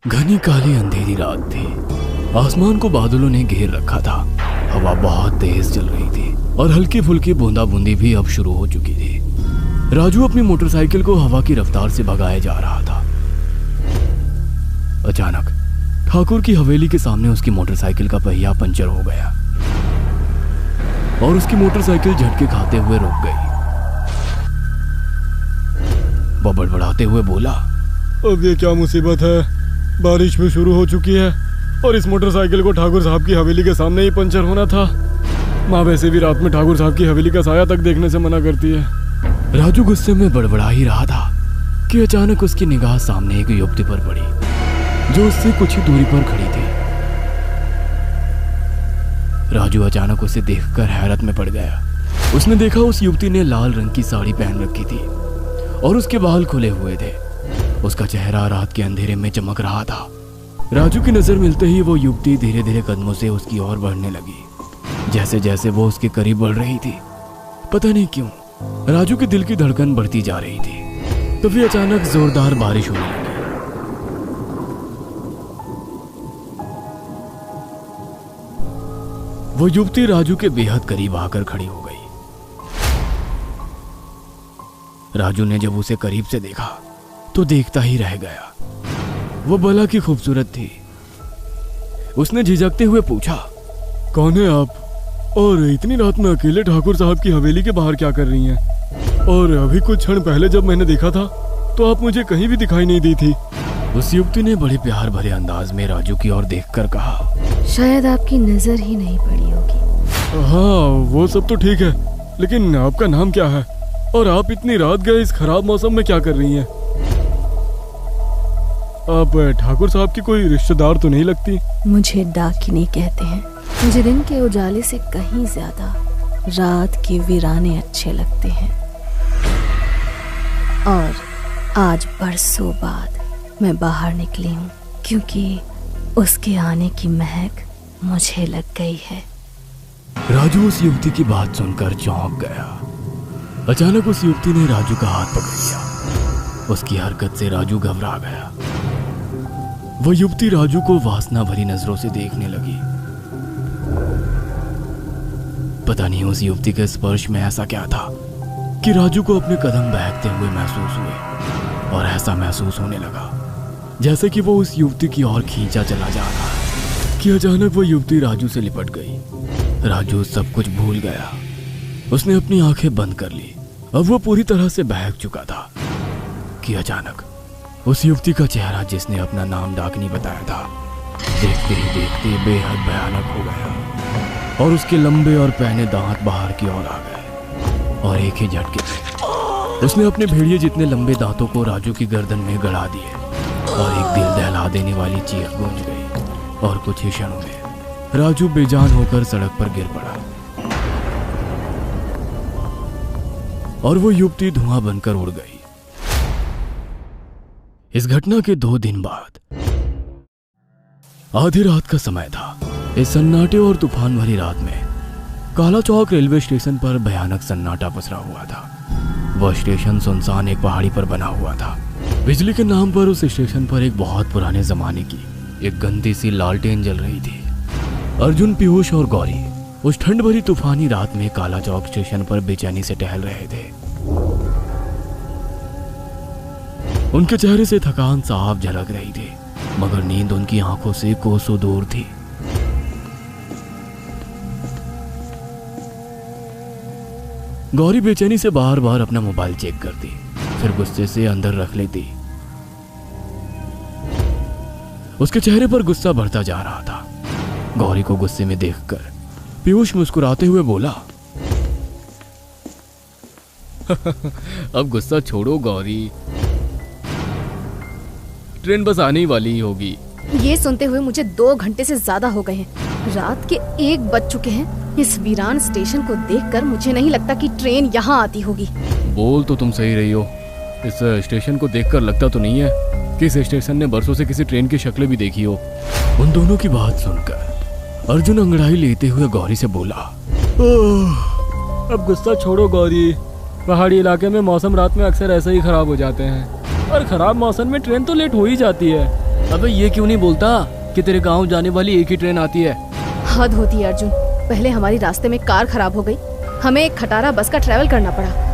घनी काली अंधेरी रात थी। आसमान को बादलों ने घेर रखा था। हवा बहुत तेज चल रही थी और हल्की फुल्की बूंदाबूंदी भी अब शुरू हो चुकी थी। राजू अपनी मोटरसाइकिल को हवा की रफ्तार से भगाए जा रहा था। अचानक ठाकुर की हवेली के सामने उसकी मोटरसाइकिल का पहिया पंचर हो गया और उसकी मोटरसाइकिल झटके खाते हुए रुक गई। वह बड़बड़ाते हुए बोला, अब ये क्या मुसीबत है। बारिश भी शुरू हो चुकी है और इस मोटरसाइकिल को ठाकुर साहब की हवेली के सामने ही पंचर होना था। माँ वैसे भी रात में ठाकुर साहब की हवेली का साया तक देखने से मना करती है। राजू गुस्से में बड़बड़ा ही रहा था कि अचानक उसकी निगाह सामने एक युवती पर पड़ी जो उससे कुछ ही दूरी पर खड़ी थी। राजू अचानक उसे देखकर हैरत में पड़ गया। उसने देखा उस युवती ने लाल रंग की साड़ी पहन रखी थी और उसके बाल खुले हुए थे। उसका चेहरा रात के अंधेरे में चमक रहा था। राजू की नजर मिलते ही वो युवती धीरे धीरे कदमों से उसकी ओर बढ़ने लगी। जैसे जैसे वो उसके करीब बढ़ रही थी, पता नहीं क्यों राजू के दिल की धड़कन बढ़ती जा रही थी। तभी अचानक जोरदार बारिश होने लगी। वो युवती राजू के बेहद करीब आकर खड़ी हो गई। राजू ने जब उसे करीब से देखा तो देखता ही रह गया। वो भला की खूबसूरत थी। उसने झिझकते हुए पूछा, कौन है आप और इतनी रात में अकेले ठाकुर साहब की हवेली के बाहर क्या कर रही हैं? और अभी कुछ क्षण पहले जब मैंने देखा था तो आप मुझे कहीं भी दिखाई नहीं दी थी। उस युवती ने बड़े प्यार भरे अंदाज में राजू की ओर देखकर कहा, शायद आपकी नजर ही नहीं पड़ी होगी। हाँ वो सब तो ठीक है, लेकिन आपका नाम क्या है और आप इतनी रात गए इस खराब मौसम में क्या कर रही हैं? आप ठाकुर साहब की कोई रिश्तेदार तो नहीं लगती? मुझे डाकिनी कहते हैं। मुझे दिन के उजाले से कहीं ज्यादा रात के वीराने अच्छे लगते हैं। और आज बरसों बाद मैं बाहर निकली हूँ क्योंकि उसके आने की महक मुझे लग गई है। राजू उस युवती की बात सुनकर चौंक गया। अचानक उस युवती ने राजू का हाथ पकड़ लिया। उसकी हरकत से राजू घबरा गया। वो युवती राजू को वासना भरी नजरों से देखने लगी। पता नहीं उस युवती के स्पर्श में ऐसा क्या था कि राजू को अपने कदम बहकते हुए महसूस हुए और ऐसा महसूस होने लगा जैसे कि वो उस युवती की ओर खींचा चला जा रहा है कि अचानक वो युवती राजू से लिपट गई। राजू सब कुछ भूल गया। उसने अपनी आंखें बंद कर ली। अब वो पूरी तरह से बहक चुका था कि अचानक उस युवती का चेहरा, जिसने अपना नाम डाकिनी बताया था, देखते ही देखते बेहद भयानक हो गया और उसके लंबे और पहने दांत बाहर की ओर आ गए और एक ही झटके में उसने अपने भेड़िए जितने लंबे दांतों को राजू की गर्दन में गड़ा दिए और एक दिल दहला देने वाली चीख गूंज गई और कुछ ही क्षणों में राजू बेजान होकर सड़क पर गिर पड़ा और वो युवती धुआं बनकर उड़ गई। इस घटना के 2 दिन बाद आधी रात का समय था। इस सन्नाटे और तूफान भरी रात में काला चौक रेलवे स्टेशन पर भयानक सन्नाटा पसरा हुआ था। वह स्टेशन सुनसान एक पहाड़ी पर बना हुआ था। बिजली के नाम पर उस स्टेशन पर एक बहुत पुराने जमाने की एक गंदी सी लालटेन जल रही थी। अर्जुन, पीयूष और गौरी उस ठंड भरी तूफानी रात में काला चौक स्टेशन पर बेचैनी से टहल रहे थे। उनके चेहरे से थकान साफ झलक रही थी, मगर नींद उनकी आंखों से कोसों दूर थी। गौरी बेचैनी से बार बार अपना मोबाइल चेक करती, फिर गुस्से से अंदर रख लेती। उसके चेहरे पर गुस्सा बढ़ता जा रहा था। गौरी को गुस्से में देखकर पीयूष मुस्कुराते हुए बोला, अब गुस्सा छोड़ो गौरी, ट्रेन बस आने ही वाली ही होगी। ये सुनते हुए मुझे 2 घंटे से ज्यादा हो गए हैं। रात के 1 बज चुके हैं। इस वीरान स्टेशन को देखकर मुझे नहीं लगता कि ट्रेन यहाँ आती होगी। बोल तो तुम सही रही हो। इस स्टेशन को देखकर लगता तो नहीं है कि इस स्टेशन ने बरसों से किसी ट्रेन की शक्ल भी देखी हो। उन दोनों की बात सुनकर अर्जुन अंगड़ाई लेते हुए गौरी से बोला, अब गुस्सा छोड़ो गौरी। पहाड़ी इलाके में मौसम रात में अक्सर ऐसे ही खराब हो जाते हैं और खराब मौसम में ट्रेन तो लेट हो ही जाती है। अबे ये क्यों नहीं बोलता कि तेरे गांव जाने वाली एक ही ट्रेन आती है? हद होती है अर्जुन। पहले हमारी रास्ते में कार खराब हो गई, हमें एक खटारा बस का ट्रेवल करना पड़ा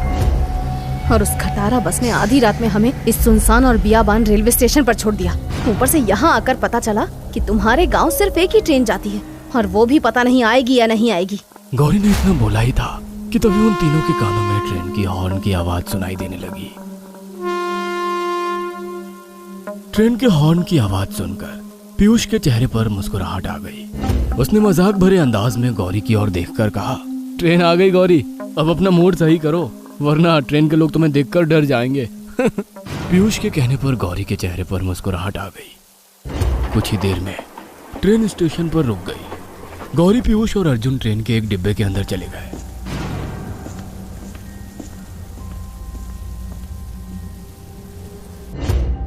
और उस खटारा बस ने आधी रात में हमें इस सुनसान और बियाबान रेलवे स्टेशन पर छोड़ दिया। ऊपर से यहाँ आकर पता चला कि तुम्हारे गांव सिर्फ एक ही ट्रेन जाती है और वो भी पता नहीं आएगी या नहीं आएगी। गौरी ने इतना बोला ही था कि तभी उन तीनों के कानों में ट्रेन की हॉर्न की आवाज सुनाई देने लगी। ट्रेन के हॉर्न की आवाज सुनकर पीयूष के चेहरे पर मुस्कुराहट आ गई। उसने मजाक भरे अंदाज में गौरी की ओर देखकर कहा, ट्रेन आ गई गौरी, अब अपना मूड सही करो वरना ट्रेन के लोग तुम्हें देखकर डर जाएंगे। पीयूष के कहने पर गौरी के चेहरे पर मुस्कुराहट आ गई। कुछ ही देर में ट्रेन स्टेशन पर रुक गई। गौरी, पीयूष और अर्जुन ट्रेन के एक डिब्बे के अंदर चले गए।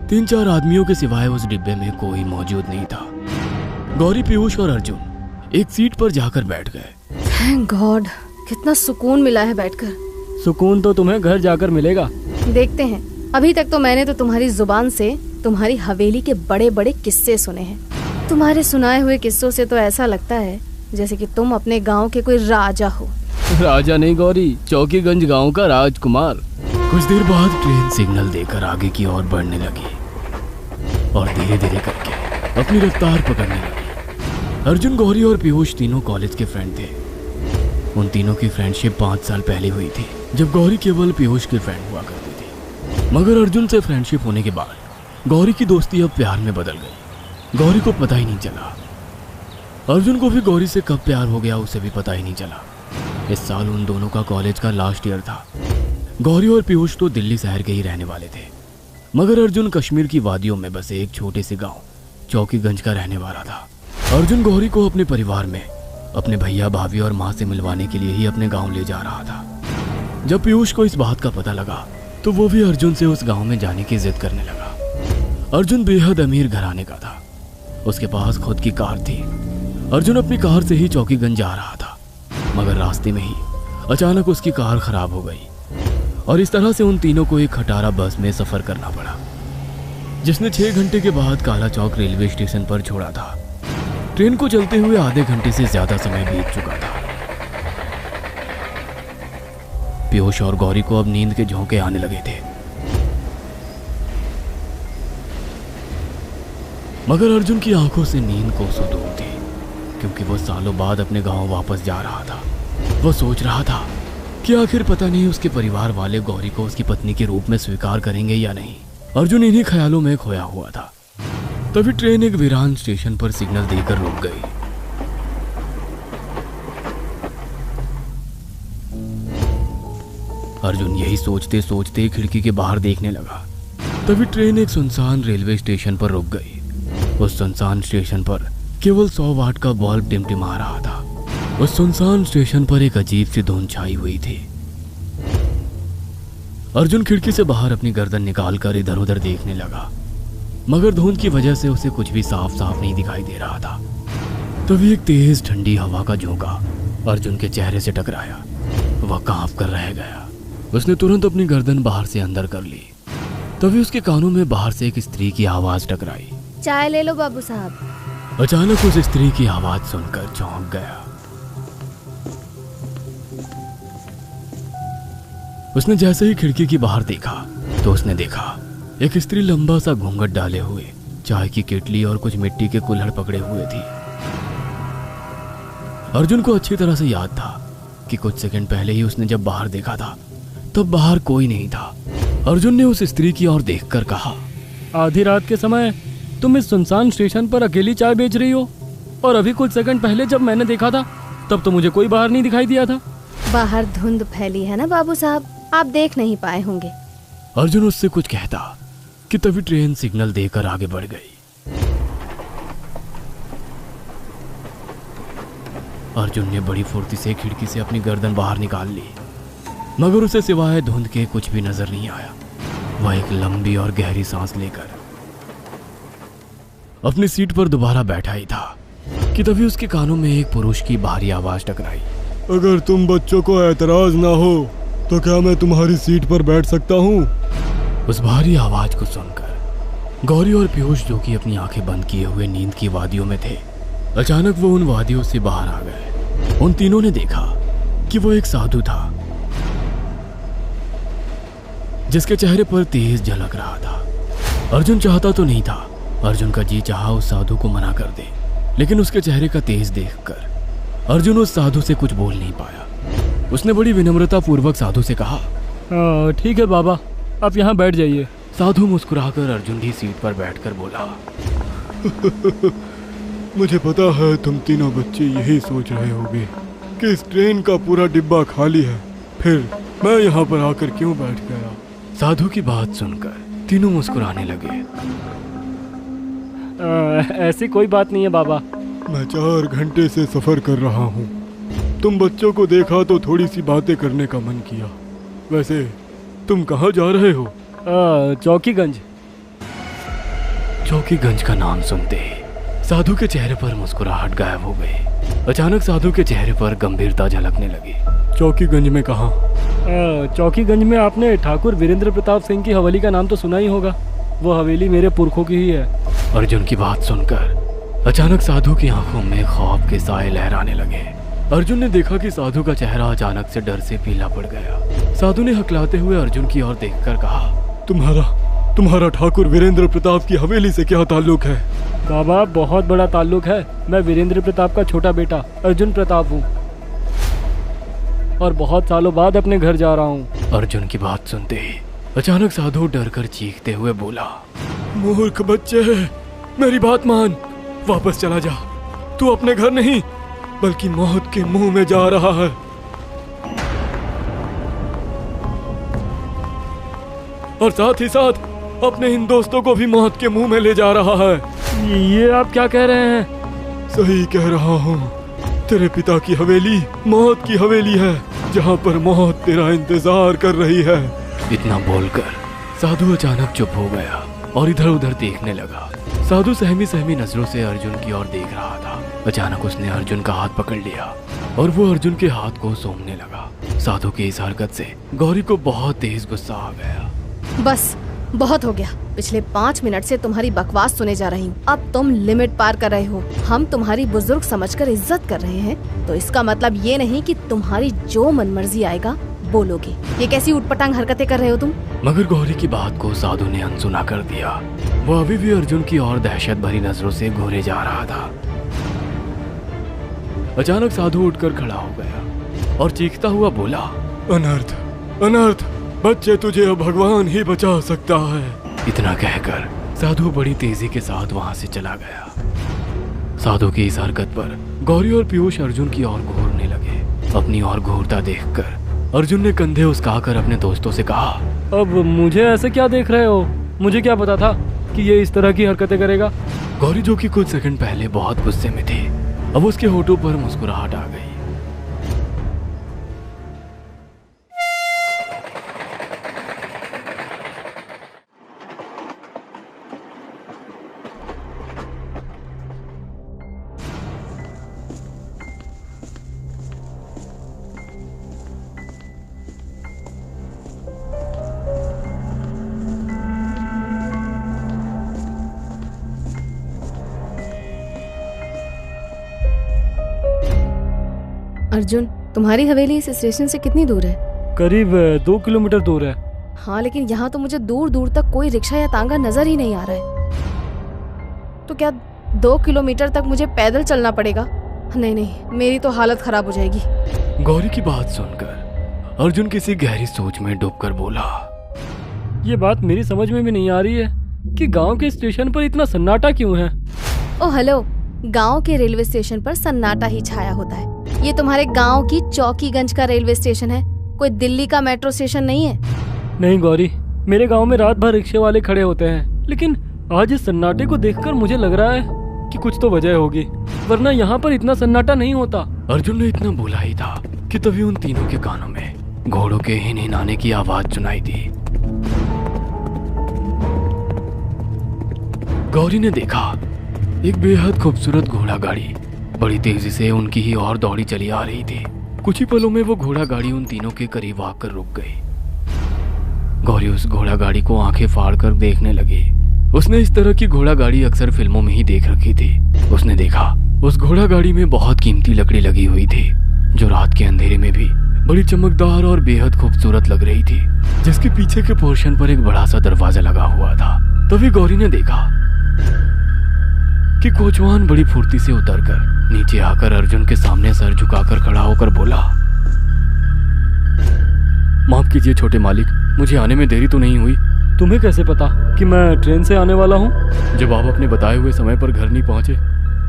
तीन चार आदमियों के सिवाय उस डिब्बे में कोई मौजूद नहीं था। गौरी, पीयूष और अर्जुन एक सीट पर जाकर बैठ गए। थैंक गॉड, कितना सुकून मिला है बैठकर। सुकून तो तुम्हें घर जाकर मिलेगा। देखते हैं। अभी तक तो मैंने तो तुम्हारी जुबान से तुम्हारी हवेली के बड़े बड़े किस्से सुने हैं। तुम्हारे सुनाए हुए किस्सों से तो ऐसा लगता है जैसे कि तुम अपने गांव के कोई राजा हो। राजा नहीं गौरी, चौकीगंज गांव का राजकुमार। कुछ देर बाद ट्रेन सिग्नल देकर आगे की ओर बढ़ने लगी और धीरे धीरे करके अपनी रफ्तार पकड़ने लगी। अर्जुन, गौरी और पीयूष तीनों कॉलेज के फ्रेंड थे। उन तीनों की फ्रेंडशिप 5 साल पहले हुई थी, जब गौरी केवल पीयूष की फ्रेंड हुआ करती थी। मगर अर्जुन से फ्रेंडशिप होने के बाद गौरी की दोस्ती अब प्यार में बदल गई। गौरी को पता ही नहीं चला। अर्जुन को भी गौरी से कब प्यार हो गया उसे भी पता ही नहीं चला। इस साल उन दोनों का कॉलेज का लास्ट ईयर था। गौरी और पीयूष तो दिल्ली शहर के ही रहने वाले थे, मगर अर्जुन कश्मीर की वादियों में बसे एक छोटे से गांव चौकीगंज का रहने वाला था। अर्जुन गौरी को अपने परिवार में अपने भैया, भाभी और माँ से मिलवाने के लिए ही अपने गांव ले जा रहा था। जब पीयूष को इस बात का पता लगा तो वो भी अर्जुन से उस गांव में जाने की जिद करने लगा। अर्जुन बेहद अमीर घराने का था। उसके पास खुद की कार थी। अर्जुन अपनी कार से ही चौकीगंज जा रहा था, मगर रास्ते में ही अचानक उसकी कार खराब हो गई और इस तरह से उन तीनों को एक खटारा बस में सफर करना पड़ा, जिसने 6 घंटे के बाद काला चौक रेलवे स्टेशन पर छोड़ा था। ट्रेन को चलते हुए आधे घंटे से ज्यादा समय बीत चुका था। पीयूष और गौरी को अब नींद के झोंके आने लगे थे, मगर अर्जुन की आंखों से नींद कोसों दूर थी, क्योंकि वो सालों बाद अपने गांव वापस जा रहा था। वो सोच रहा था कि आखिर पता नहीं उसके परिवार वाले गौरी को उसकी पत्नी के रूप में स्वीकार करेंगे या नहीं। अर्जुन इन्हीं ख्यालों में खोया हुआ था। तभी ट्रेन एक वीरान स्टेशन पर सिग्नल देकर रुक गई। अर्जुन यही सोचते सोचते खिड़की के बाहर देखने लगा। तभी ट्रेन एक सुनसान रेलवे स्टेशन पर रुक गई। उस सुनसान स्टेशन पर केवल 100 वाट का बल्ब टिमटिमा रहा था। उस सुनसान स्टेशन पर एक अजीब सी धुंध छाई हुई थी। अर्जुन खिड़की से बाहर अपनी गर्दन निकालकर इधर उधर देखने लगा, मगर धुंध की वजह से उसे कुछ भी साफ साफ नहीं दिखाई दे रहा था। तभी एक तेज ठंडी हवा का झोंका अर्जुन के चेहरे से टकराया। वह कांप कर रह गया। उसने तुरंत अपनी गर्दन बाहर से अंदर कर ली। तभी उसके कानों में बाहर से एक स्त्री की आवाज टकराई, चाय ले लो बाबू साहब। अचानक उस स्त्री की आवाज सुनकर चौंक गया। उसने जैसे ही खिड़की की बाहर देखा तो उसने देखा एक स्त्री लंबा सा घूंघट डाले हुए चाय की केटली और कुछ मिट्टी के कुल्हड़ पकड़े हुए थी। अर्जुन को अच्छी तरह से याद था कि कुछ सेकंड पहले ही उसने जब बाहर देखा था तब बाहर कोई नहीं था। अर्जुन ने उस स्त्री की ओर देखकर कहा, आधी रात के समय तुम इस सुनसान स्टेशन पर अकेली चाय बेच रही हो, और अभी कुछ सेकंड पहले जब मैंने देखा था तब तो मुझे कोई बाहर नहीं दिखाई दिया था। बाहर धुंध फैली है ना बाबू साहब, आप देख नहीं पाए होंगे। अर्जुन उससे कुछ कहता कि तभी ट्रेन सिग्नल देकर आगे बढ़ गई। अर्जुन ने बड़ी फुर्ती से खिड़की से अपनी गर्दन बाहर निकाल ली, मगर उसे सिवाय धुंध के कुछ भी नजर नहीं आया। वह एक लंबी और गहरी सांस लेकर अपनी सीट पर दोबारा बैठा ही था कि तभी उसके कानों में एक पुरुष की भारी आवाज टकराई, अगर तुम बच्चों को एतराज ना हो तो क्या मैं तुम्हारी सीट पर बैठ सकता हूँ? उस भारी आवाज को सुनकर गौरी और पीयूष जो कि अपनी आंखें बंद किए हुए नींद की वादियों में थे, अचानक वो उन वादियों से बाहर आ गए। उन तीनों ने देखा कि वो एक साधु था जिसके चेहरे पर तेज झलक रहा था। अर्जुन चाहता तो नहीं था, अर्जुन का जी चाहा उस साधु को मना कर दे, लेकिन उसके चेहरे का तेज देखकर अर्जुन उस साधु से कुछ बोल नहीं पाया। उसने बड़ी विनम्रता पूर्वक साधु से कहा, ठीक है बाबा, आप यहाँ बैठ जाइए। साधु मुस्कुराकर अर्जुन की सीट पर बैठकर बोला, मुझे पता है तुम तीनों बच्चे यही सोच रहे होगे कि इस ट्रेन का पूरा डिब्बा खाली है, फिर मैं यहाँ पर आकर क्यों बैठ गया। साधु की बात सुनकर तीनों मुस्कुराने लगे। ऐसी कोई बात नहीं है बाबा। मैं 4 घंटे से सफर कर रहा हूँ। तुम बच्चों को देखा तो थोड़ी सी बातें करने का मन किया। वैसे तुम कहाँ जा रहे हो? चौकीगंज। चौकीगंज का नाम सुनते ही साधु के चेहरे पर मुस्कुराहट गायब हो गई। अचानक साधु के चेहरे पर गंभीरता झलकने लगी। चौकीगंज में कहाँ? चौकीगंज में आपने ठाकुर वीरेंद्र प्रताप सिंह की हवेली का नाम तो सुना ही होगा। वो हवेली मेरे पुरखों की ही है। अर्जुन की बात सुनकर अचानक साधु की आंखों में खौफ के साए लहराने लगे। अर्जुन ने देखा कि साधु का चेहरा अचानक से डर से पीला पड़ गया। साधु ने हकलाते हुए अर्जुन की ओर देखकर कहा, तुम्हारा ठाकुर वीरेंद्र प्रताप की हवेली से क्या ताल्लुक है? बाबा, बहुत बड़ा ताल्लुक है। मैं वीरेंद्र प्रताप का छोटा बेटा अर्जुन प्रताप हूँ और बहुत सालों बाद अपने घर जा रहा हूँ। अर्जुन की बात सुनते ही अचानक साधु डरकर चीखते हुए बोला, मूर्ख बच्चे, मेरी बात मान, वापस चला जा। तू अपने घर नहीं बल्कि मौत के मुंह में जा रहा है। और साथ ही साथ अपने इन दोस्तों को भी मौत के मुंह में ले जा रहा है। ये आप क्या कह रहे हैं? सही कह रहा हूँ। तेरे पिता की हवेली मौत की हवेली है, जहाँ पर मौत तेरा इंतजार कर रही है। इतना बोलकर साधु अचानक चुप हो गया और इधर उधर देखने लगा। साधु सहमी सहमी नजरों से अर्जुन की ओर देख रहा था। अचानक उसने अर्जुन का हाथ पकड़ लिया और वो अर्जुन के हाथ को सूंघने लगा। साधु की इस हरकत से गौरी को बहुत तेज गुस्सा आ गया। बस बहुत हो गया। पिछले 5 मिनट से तुम्हारी बकवास सुने जा रही हूँ। अब तुम लिमिट पार कर रहे हो। हम तुम्हारी बुजुर्ग समझकर इज्जत कर रहे हैं, तो इसका मतलब ये नहीं कि तुम्हारी जो मनमर्जी आएगा बोलोगे। ये कैसी उटपटांग हरकतें कर रहे हो तुम? मगर गौरी की बात को साधु ने अनसुना कर दिया। वो अभी भी अर्जुन की ओर दहशत भरी नजरों से घूरे जा रहा था। अचानक साधु उठकर खड़ा हो गया और चीखता हुआ बोला, अनर्थ, अनर्थ, बच्चे तुझे अब भगवान ही बचा सकता है। इतना कहकर साधु बड़ी तेजी के साथ वहां से चला गया। साधु की इस हरकत पर गौरी और पीयूष अर्जुन की ओर घूरने लगे। अपनी ओर घूरता देखकर अर्जुन ने कंधे उस्काकर अपने दोस्तों से कहा, अब मुझे ऐसे क्या देख रहे हो? मुझे क्या पता था कि ये इस तरह की हरकतें करेगा। गौरी जो कि कुछ सेकंड पहले बहुत गुस्से में थी, अब उसके होठों पर मुस्कुराहट आ गई। अर्जुन, तुम्हारी हवेली इस स्टेशन से कितनी दूर है? करीब 2 किलोमीटर दूर है। हाँ, लेकिन यहाँ तो मुझे दूर दूर तक कोई रिक्शा या तांगा नजर ही नहीं आ रहा है। तो क्या 2 किलोमीटर तक मुझे पैदल चलना पड़ेगा? नहीं नहीं, मेरी तो हालत खराब हो जाएगी। गौरी की बात सुनकर अर्जुन किसी गहरी सोच में डूबकर बोला, ये बात मेरी समझ में भी नहीं आ रही है कि गांव के स्टेशन पर इतना सन्नाटा क्यों है। ओ हेलो, गांव के रेलवे स्टेशन पर सन्नाटा ही छाया होता है। ये तुम्हारे गांव की चौकीगंज का रेलवे स्टेशन है, कोई दिल्ली का मेट्रो स्टेशन नहीं है। नहीं गौरी, मेरे गांव में रात भर रिक्शे वाले खड़े होते हैं, लेकिन आज इस सन्नाटे को देखकर मुझे लग रहा है कि कुछ तो वजह होगी, वरना यहाँ पर इतना सन्नाटा नहीं होता। अर्जुन ने इतना बोला ही था कि तभी उन तीनों के कानों में घोड़ों के हिनहिनाने की आवाज सुनाई दी। गौरी ने देखा एक बेहद खूबसूरत घोड़ा गाड़ी बड़ी तेजी से उनकी ही और दौड़ी चली आ रही थी। कुछ ही पलों में वो घोड़ा गाड़ी उन तीनों के करीब आकर रुक गई। गौरी उस घोड़ा गाड़ी को आंखें फाड़ कर देखने लगी। उसने इस तरह की घोड़ा गाड़ी अक्सर फिल्मों में ही देख रखी थी। उसने देखा उस घोड़ा गाड़ी में बहुत कीमती लकड़ी लगी हुई थी, जो रात के अंधेरे में भी बड़ी चमकदार और बेहद खूबसूरत लग रही थी, जिसके पीछे के पोर्शन पर एक बड़ा सा दरवाजा लगा हुआ था। तभी गौरी ने देखा कि कोचवान बड़ी फुर्ती से उतरकर नीचे आकर अर्जुन के सामने सर झुकाकर खड़ा होकर बोला, माफ कीजिए छोटे मालिक, मुझे आने में देरी तो नहीं हुई? तुम्हें कैसे पता कि मैं ट्रेन से आने वाला हूँ? जब आप अपने बताए हुए समय पर घर नहीं पहुंचे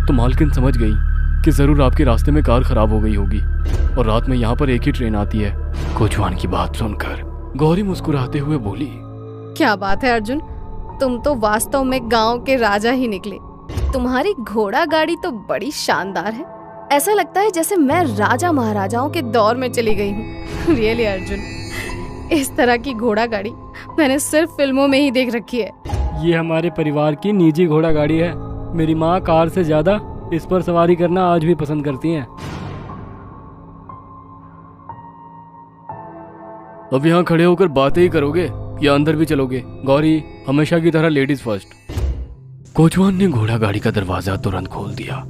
तो मालकिन समझ गई कि जरूर आपके रास्ते में कार खराब हो गई होगी और रात में यहाँ पर एक ही ट्रेन आती है। कोचवान की बात सुनकर गौरी मुस्कुराते हुए बोली, क्या बात है अर्जुन, तुम तो वास्तव में गांव के राजा ही निकले। तुम्हारी घोड़ा गाड़ी तो बड़ी शानदार है। ऐसा लगता है जैसे मैं राजा महाराजाओं के दौर में चली गई हूँ। रियली अर्जुन, इस तरह की घोड़ा गाड़ी मैंने सिर्फ फिल्मों में ही देख रखी है। ये हमारे परिवार की निजी घोड़ा गाड़ी है। मेरी माँ कार से ज्यादा इस पर सवारी करना आज भी पसंद करती हैं। अब यहाँ खड़े होकर बातें ही करोगे या अंदर भी चलोगे? गौरी, हमेशा की तरह लेडीज फर्स्ट। कोचवान ने घोड़ा गाड़ी का दरवाजा तुरंत खोल दिया।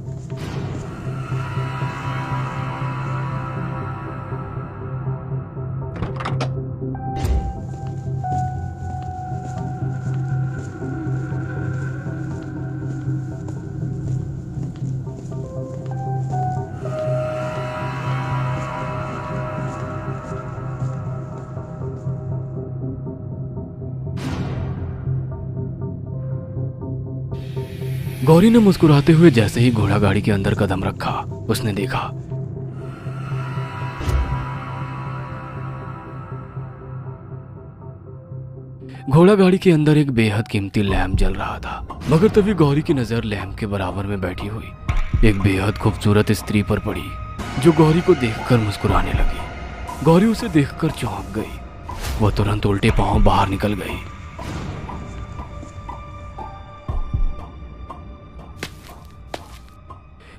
गौरी ने मुस्कुराते हुए जैसे ही घोड़ा गाड़ी के अंदर कदम रखा, उसने देखा घोड़ा गाड़ी के अंदर एक बेहद कीमती लैंप जल रहा था। मगर तभी गौरी की नजर लैंप के बराबर में बैठी हुई एक बेहद खूबसूरत स्त्री पर पड़ी, जो गौरी को देखकर मुस्कुराने लगी। गौरी उसे देखकर चौंक गई। वह तुरंत उल्टे पांव बाहर निकल गई।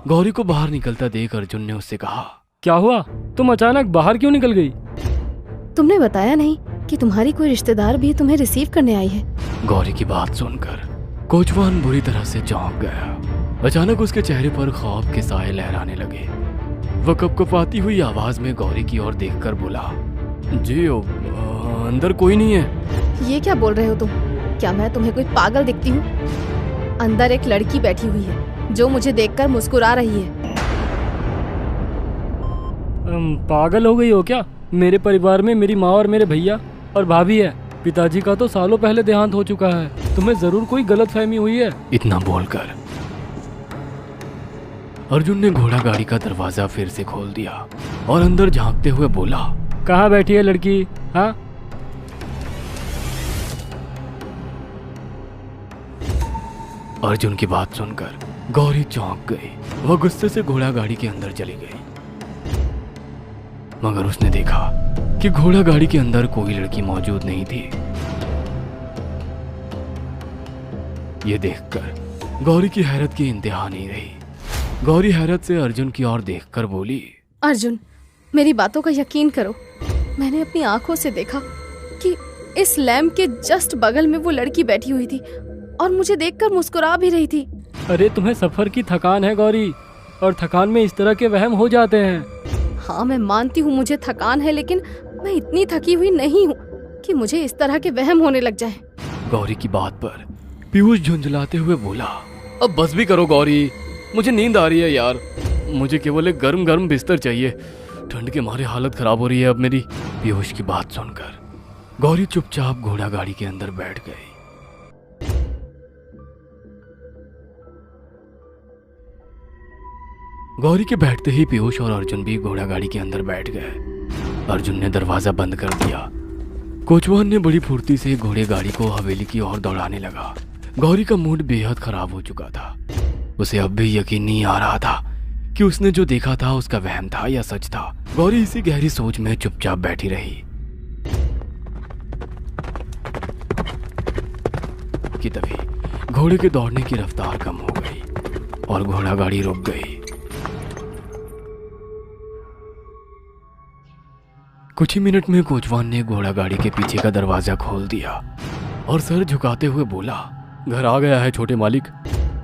गौरी को बाहर निकलता देख अर्जुन ने उससे कहा, क्या हुआ, तुम अचानक बाहर क्यों निकल गई? तुमने बताया नहीं कि तुम्हारी कोई रिश्तेदार भी तुम्हें रिसीव करने आई है। गौरी की बात सुनकर कोचवान बुरी तरह से चौंक गया। अचानक उसके चेहरे पर खौफ के साए लहराने लगे। वह कपकपाती हुई आवाज में गौरी की ओर देखकर बोला, जी अंदर कोई नहीं है। ये क्या बोल रहे हो तुम? क्या मैं तुम्हें कोई पागल दिखती हूँ? अंदर एक लड़की बैठी हुई है जो मुझे देखकर मुस्कुरा रही है। पागल हो गई हो क्या? मेरे परिवार में मेरी माँ और मेरे भैया और भाभी है। पिताजी का तो सालों पहले देहांत हो चुका है। तुम्हें जरूर कोई गलतफहमी हुई है। इतना बोलकर अर्जुन ने घोड़ा गाड़ी का दरवाजा फिर से खोल दिया और अंदर झांकते हुए बोला, कहाँ बैठी है लड़की? हाँ, अर्जुन की बात सुनकर गौरी चौंक गई। वह गुस्से से घोड़ा गाड़ी के अंदर चली गई। मगर उसने देखा कि घोड़ा गाड़ी के अंदर कोई लड़की मौजूद नहीं थी। यह देखकर गौरी की हैरत की इंतहा नहीं रही। गौरी हैरत से अर्जुन की ओर देखकर बोली, अर्जुन, मेरी बातों का यकीन करो। मैंने अपनी आंखों से देखा कि इस लैंप के जस्ट बगल में वो लड़की बैठी हुई थी और मुझे देखकर मुस्कुरा भी रही थी। अरे तुम्हें सफर की थकान है गौरी, और थकान में इस तरह के वहम हो जाते हैं। हाँ, मैं मानती हूँ मुझे थकान है, लेकिन मैं इतनी थकी हुई नहीं हूँ कि मुझे इस तरह के वहम होने लग जाए। गौरी की बात पर पीयूष झुंझलाते हुए बोला, अब बस भी करो गौरी, मुझे नींद आ रही है यार। मुझे केवल एक गर्म गर्म बिस्तर चाहिए। ठंड के मारे हालत खराब हो रही है अब मेरी। पीयूष की बात सुनकर गौरी चुपचाप घोड़ा गाड़ी के अंदर बैठ गई। गौरी के बैठते ही पीयूष और अर्जुन भी घोड़ा गाड़ी के अंदर बैठ गए। अर्जुन ने दरवाजा बंद कर दिया। कोचवान ने बड़ी फुर्ती से घोड़े गाड़ी को हवेली की ओर दौड़ाने लगा। गौरी का मूड बेहद खराब हो चुका था। उसे अब भी यकीन नहीं आ रहा था कि उसने जो देखा था उसका वहम था या सच था। गौरी इसी गहरी सोच में चुपचाप बैठी रही कि तभी घोड़े के दौड़ने की रफ्तार कम हो गई और घोड़ा गाड़ी रुक गई। कुछ ही मिनट में कोचवान ने घोड़ा गाड़ी के पीछे का दरवाजा खोल दिया और सर झुकाते हुए बोला, कहाँ बैठी है लड़की? हाँ, कोचवान ने घोड़ा गाड़ी के पीछे का दरवाजा खोल दिया और सर झुकाते हुए बोला, घर आ गया है छोटे मालिक।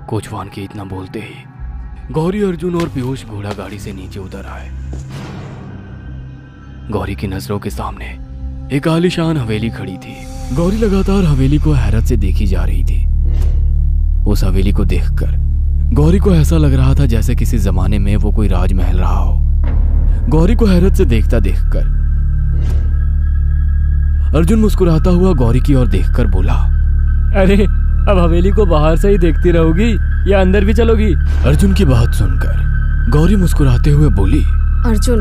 कोचवान के इतना बोलते ही गौरी, अर्जुन और पीयूष घोड़ा गाड़ी से नीचे उतर आए। गौरी की नजरों के सामने एक आलीशान हवेली खड़ी थी। गौरी लगातार हवेली को हैरत से देखी जा रही थी। उस हवेली को देखकर गौरी को ऐसा लग रहा था जैसे किसी जमाने में वो कोई राजमहल रहा हो। गौरी को हैरत से देखता देखकर अर्जुन मुस्कुराता हुआ गौरी की ओर देखकर बोला, अरे अब हवेली को बाहर से ही देखती रहोगी या अंदर भी चलोगी? अर्जुन की बात सुनकर गौरी मुस्कुराते हुए बोली, अर्जुन,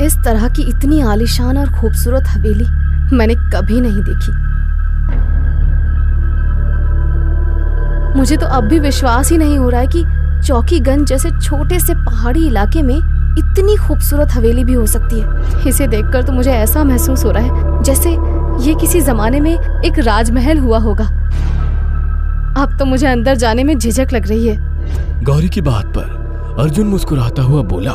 इस तरह की इतनी आलीशान और खूबसूरत हवेली मैंने कभी नहीं देखी। मुझे तो अब भी विश्वास ही नहीं हो रहा है कि चौकीगंज जैसे छोटे से पहाड़ी इलाके में इतनी खूबसूरत हवेली भी हो सकती है। इसे देखकर तो मुझे ऐसा महसूस हो रहा है जैसे ये किसी जमाने में एक राजमहल हुआ होगा। अब तो मुझे अंदर जाने में झिझक लग रही है। गौरी की बात पर अर्जुन मुस्कुराता हुआ बोला,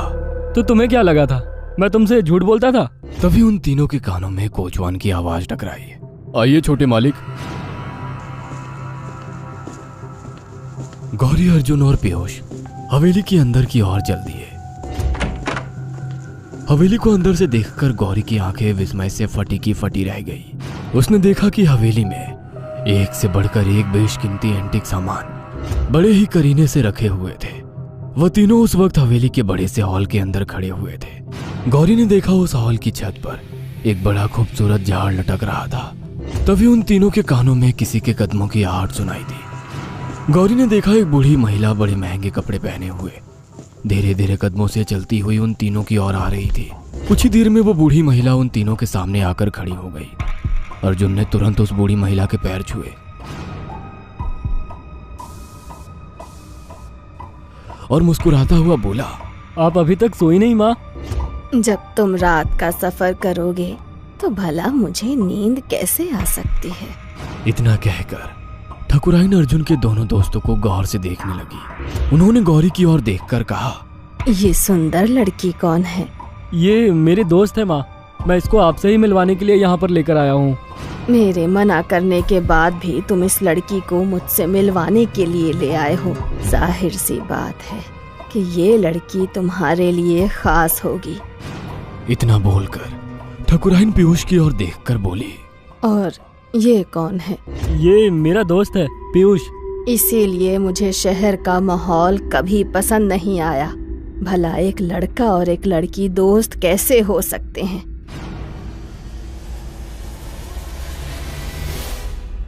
तो तुम्हें क्या लगा था मैं तुमसे झूठ बोलता था? तभी उन तीनों के कानों में कोचवान की आवाज टकराई, आइए छोटे मालिक। गौरी, अर्जुन और पीयूष हवेली के अंदर की ओर चल दिए। हवेली को अंदर से देखकर गौरी की आंखें विस्मय से फटी की फटी रह गई। उसने देखा कि हवेली में एक से बढ़कर एक बेशकीमती एंटीक सामान बड़े ही करीने से रखे हुए थे। वह तीनों उस वक्त हवेली के बड़े से हॉल के अंदर खड़े हुए थे। गौरी ने देखा उस हॉल की छत पर एक बड़ा खूबसूरत झाड़ लटक रहा था। तभी उन तीनों के कानों में किसी के कदमों की आहट सुनाई दी। गौरी ने देखा एक बूढ़ी महिला बड़े महंगे कपड़े पहने हुए धीरे धीरे कदमों से चलती हुई उन तीनों की ओर आ रही थी। कुछ ही देर में वो बूढ़ी महिला उन तीनों के सामने आकर खड़ी हो गई। अर्जुन ने तुरंत उस बूढ़ी महिला के पैर छुए और मुस्कुराता हुआ बोला, आप अभी तक सोई नहीं माँ? जब तुम रात का सफर करोगे तो भला मुझे नींद कैसे आ सकती है? इतना कहकर ठकुराइन अर्जुन के दोनों दोस्तों को गौर से देखने लगी। उन्होंने गौरी की ओर देखकर कहा, ये सुंदर लड़की कौन है? ये मेरे दोस्त है माँ, मैं इसको आपसे ही मिलवाने के लिए यहाँ पर लेकर आया हूँ। मेरे मना करने के बाद भी तुम इस लड़की को मुझसे मिलवाने के लिए ले आए हो। जाहिर सी बात है कि ये लड़की तुम्हारे लिए खास होगी। इतना बोलकर ठकुराइन पीयूष की ओर देखकर बोली, और ये कौन है? ये मेरा दोस्त है पीयूष। इसीलिए मुझे शहर का माहौल कभी पसंद नहीं आया। भला एक लड़का और एक लड़की दोस्त कैसे हो सकते हैं?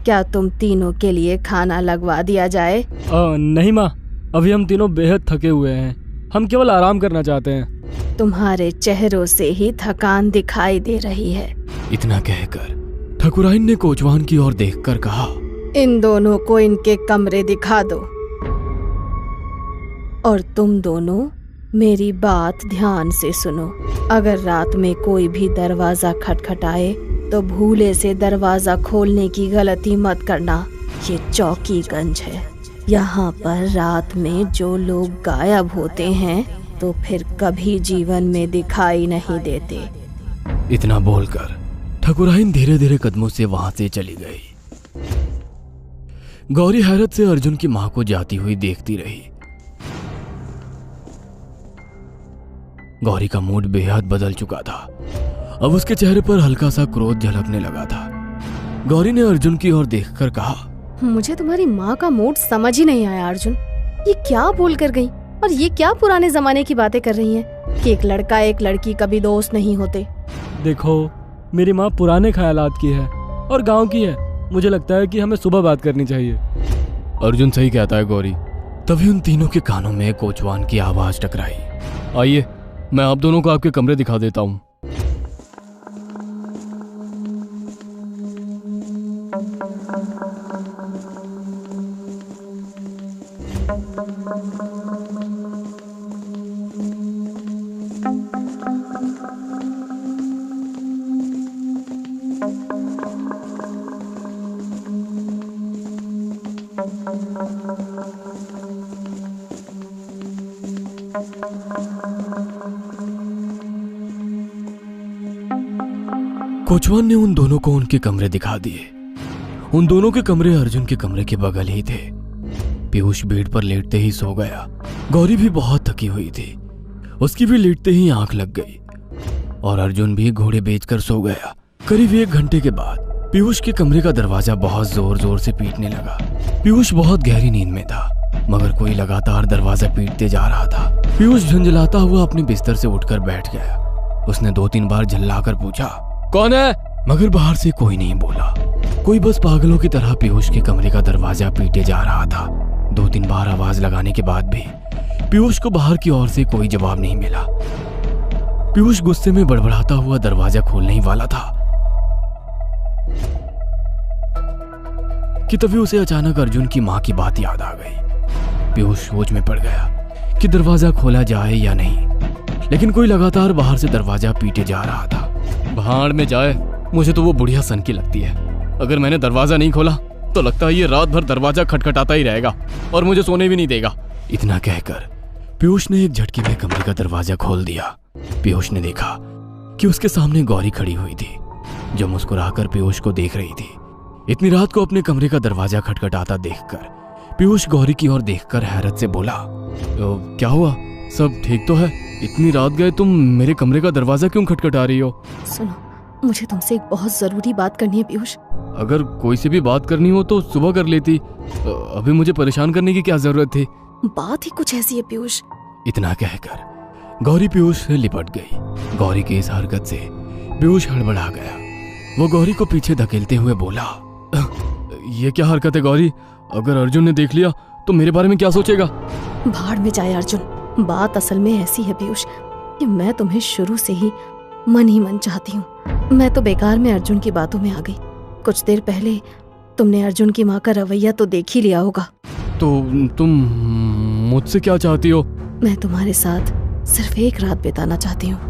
क्या तुम तीनों के लिए खाना लगवा दिया जाए? नहीं माँ, अभी हम तीनों बेहद थके हुए हैं, हम केवल आराम करना चाहते हैं। तुम्हारे चेहरों से ही थकान दिखाई दे रही है। इतना कहकर ठकुराइन ने कोचवान की ओर देखकर कहा, इन दोनों को इनके कमरे दिखा दो। और तुम दोनों मेरी बात ध्यान से सुनो। अगर रात में कोई भी दरवाजा खटखटाए तो भूले से दरवाजा खोलने की गलती मत करना। ये चौकीगंज है, यहाँ पर रात में जो लोग गायब होते हैं तो फिर कभी जीवन में दिखाई नहीं देते। इतना बोलकर ठकुराइन धीरे धीरे कदमों से वहां से चली गई। गौरी हैरत से अर्जुन की मां को जाती हुई देखती रही। गौरी का मूड बेहद बदल चुका था। अब उसके चेहरे पर हल्का सा क्रोध झलकने लगा था। गौरी ने अर्जुन की ओर देखकर कहा, मुझे तुम्हारी माँ का मूड समझ ही नहीं आया अर्जुन। ये क्या बोल कर गई और ये क्या पुराने जमाने की बातें कर रही हैं कि एक लड़का एक लड़की कभी दोस्त नहीं होते। देखो, मेरी माँ पुराने ख्यालात की है और गांव की है। मुझे लगता है कि हमें सुबह बात करनी चाहिए। अर्जुन सही कहता है गौरी। तभी उन तीनों के कानों में कोचवान की आवाज टकराई, आइए मैं आप दोनों को आपके कमरे दिखा देता हूँ। कोचवान ने उन दोनों को उनके कमरे दिखा दिए। उन दोनों के कमरे अर्जुन के कमरे के बगल ही थे। पीयूष बेड पर लेटते ही सो गया। गौरी भी बहुत थकी हुई थी, उसकी भी लेटते ही आंख लग गई और अर्जुन भी घोड़े बेचकर सो गया। करीब 1 घंटे के बाद पीयूष के कमरे का दरवाजा बहुत जोर जोर से पीटने लगा। पीयूष बहुत गहरी नींद में था, मगर कोई लगातार दरवाजा पीटते जा रहा था। पीयूष झंझलाता हुआ अपने बिस्तर से उठकर बैठ गया। उसने 2-3 बार झल्लाकर पूछा, कौन है? मगर बाहर से कोई नहीं बोला। कोई बस पागलों की तरह पीयूष के कमरे का दरवाजा पीटे जा रहा था। 2-3 बार आवाज लगाने के बाद भी पीयूष को बाहर की ओर से कोई जवाब नहीं मिला। पीयूष गुस्से में बड़बड़ाता हुआ दरवाजा खोलने ही वाला था कि तभी उसे अचानक अर्जुन की मां की बात याद आ गई। पीयूष सोच में पड़ गया कि दरवाजा खोला जाए या नहीं, लेकिन कोई लगातार बाहर से दरवाजा पीटे जा रहा था। भाड़ में जाए, मुझे तो वो बुढ़िया सन की लगती है। अगर मैंने दरवाजा नहीं खोला तो लगता है ये रात भर दरवाजा खटखटाता ही रहेगा और मुझे सोने भी नहीं देगा। इतना कहकर पीयूष ने एक झटके में कमरे का दरवाजा खोल दिया। पीयूष ने देखा कि उसके सामने गौरी खड़ी हुई थी, जो मुस्कुराकर पीयूष को देख रही थी। इतनी रात को अपने कमरे का दरवाजा खटखटाता देखकर पीयूष गौरी की ओर देखकर हैरत से बोला, क्या हुआ? सब ठीक तो है? इतनी रात गए तुम मेरे कमरे का दरवाजा क्यों खटखटा रही हो? सुनो, मुझे तुमसे एक बहुत जरूरी बात करनी है पीयूष। अगर कोई से भी बात करनी हो तो सुबह कर लेती, अभी मुझे परेशान करने की क्या जरूरत थी? बात ही कुछ ऐसी है पीयूष। इतना कहकर गौरी पीयूष से लिपट गई। गौरी की इस हरकत से पीयूष हड़बड़ा गया। वो गौरी को पीछे धकेलते हुए बोला, ये क्या हरकत है गौरी? अगर अर्जुन ने देख लिया तो मेरे बारे में क्या सोचेगा? भाड़ में जाए अर्जुन। बात असल में ऐसी है पीयूष कि मैं तुम्हें शुरू से ही मन चाहती हूँ। मैं तो बेकार में अर्जुन की बातों में आ गई। कुछ देर पहले तुमने अर्जुन की माँ का रवैया तो देख ही लिया होगा। तो तुम मुझसे क्या चाहती हो? मैं तुम्हारे साथ सिर्फ एक रात बिताना चाहती हूँ।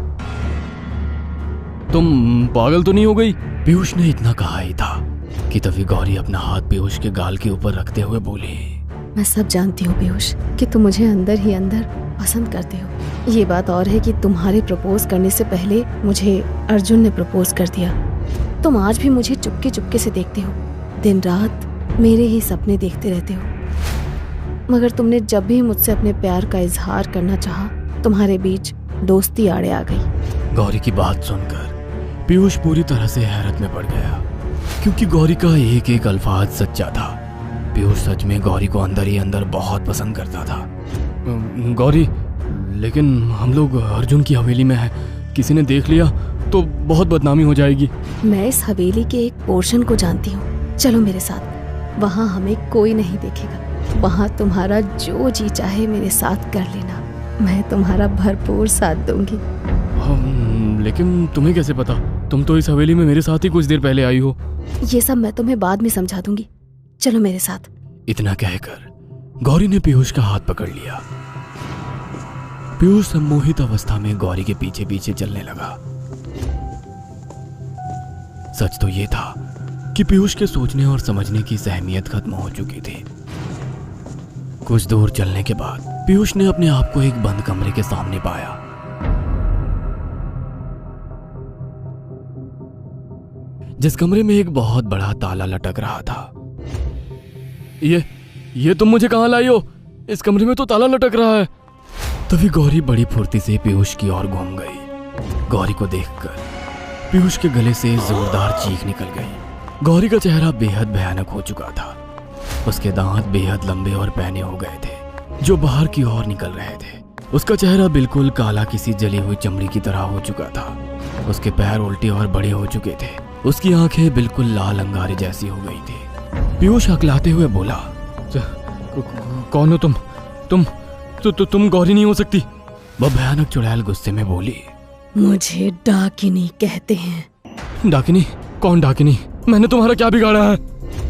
तुम पागल तो नहीं हो गई? पीयूष ने इतना कहा ही था कि तभी गौरी अपना हाथ पीयूष के गाल के ऊपर रखते हुए बोली, मैं सब जानती हूँ पीयूष कि तुम मुझे अंदर ही अंदर पसंद करते हो। ये बात और है कि तुम्हारे प्रपोज करने से पहले मुझे अर्जुन ने प्रपोज कर दिया। तुम आज भी मुझे चुपके चुपके से देखते हो, दिन रात मेरे ही सपने देखते रहते हो। मगर तुमने जब भी मुझसे अपने प्यार का इजहार करना चाहा, तुम्हारे बीच दोस्ती आड़े आ गई। गौरी की बात सुनकर पीयूष पूरी तरह से हैरत में पड़ गया, क्योंकि गौरी का एक एक अल्फाज सच्चा था। पीयूष सच में गौरी को अंदर ही अंदर बहुत पसंद करता था। गौरी, लेकिन हम लोग अर्जुन की हवेली में है, किसी ने देख लिया तो बहुत बदनामी हो जाएगी। मैं इस हवेली के एक पोर्शन को जानती हूँ, चलो मेरे साथ। वहाँ हमें कोई नहीं देखेगा। वहाँ तुम्हारा जो जी चाहे मेरे साथ कर लेना, मैं तुम्हारा भरपूर साथ दूंगी। लेकिन तुम्हें कैसे पता? तुम तो इस हवेली में मेरे साथ ही कुछ देर पहले आई हो। ये सब मैं तुम्हें बाद में समझा दूंगी, चलो मेरे साथ। इतना कहकर गौरी ने पीयूष का हाथ पकड़ लिया। पीयूष सम्मोहित अवस्था में गौरी के पीछे पीछे चलने लगा। सच तो ये था कि पीयूष के सोचने और समझने की सहमियत खत्म हो चुकी थी। कुछ दूर चलने के बाद पीयूष ने अपने आप को एक बंद कमरे के सामने पाया। जिस कमरे में एक बहुत बड़ा ताला लटक रहा था। ये तुम मुझे कहां लाई हो? इस कमरे में तो ताला लटक रहा है। तभी गौरी बड़ी फुर्ती से पीयूष की ओर घूम गई। गौरी को देखकर पीयूष के गले से जोरदार चीख निकल गई। गौरी का चेहरा बेहद भयानक हो चुका था। उसके दांत बेहद लंबे और पैने हो गए थे, जो बाहर की ओर निकल रहे थे। उसका चेहरा बिल्कुल काला, किसी जली हुई चमड़ी की तरह हो चुका था। उसके पैर उल्टे और बड़े हो चुके थे। उसकी आंखें बिल्कुल लाल अंगारे जैसी हो गई थी। पीयूष हकलाते हुए बोला, कौन हो तुम? तुम गौरी नहीं हो सकती। वह भयानक चुड़ैल गुस्से में बोली, मुझे डाकिनी कहते हैं। डाकिनी? कौन डाकिनी? मैंने तुम्हारा क्या बिगाड़ा है?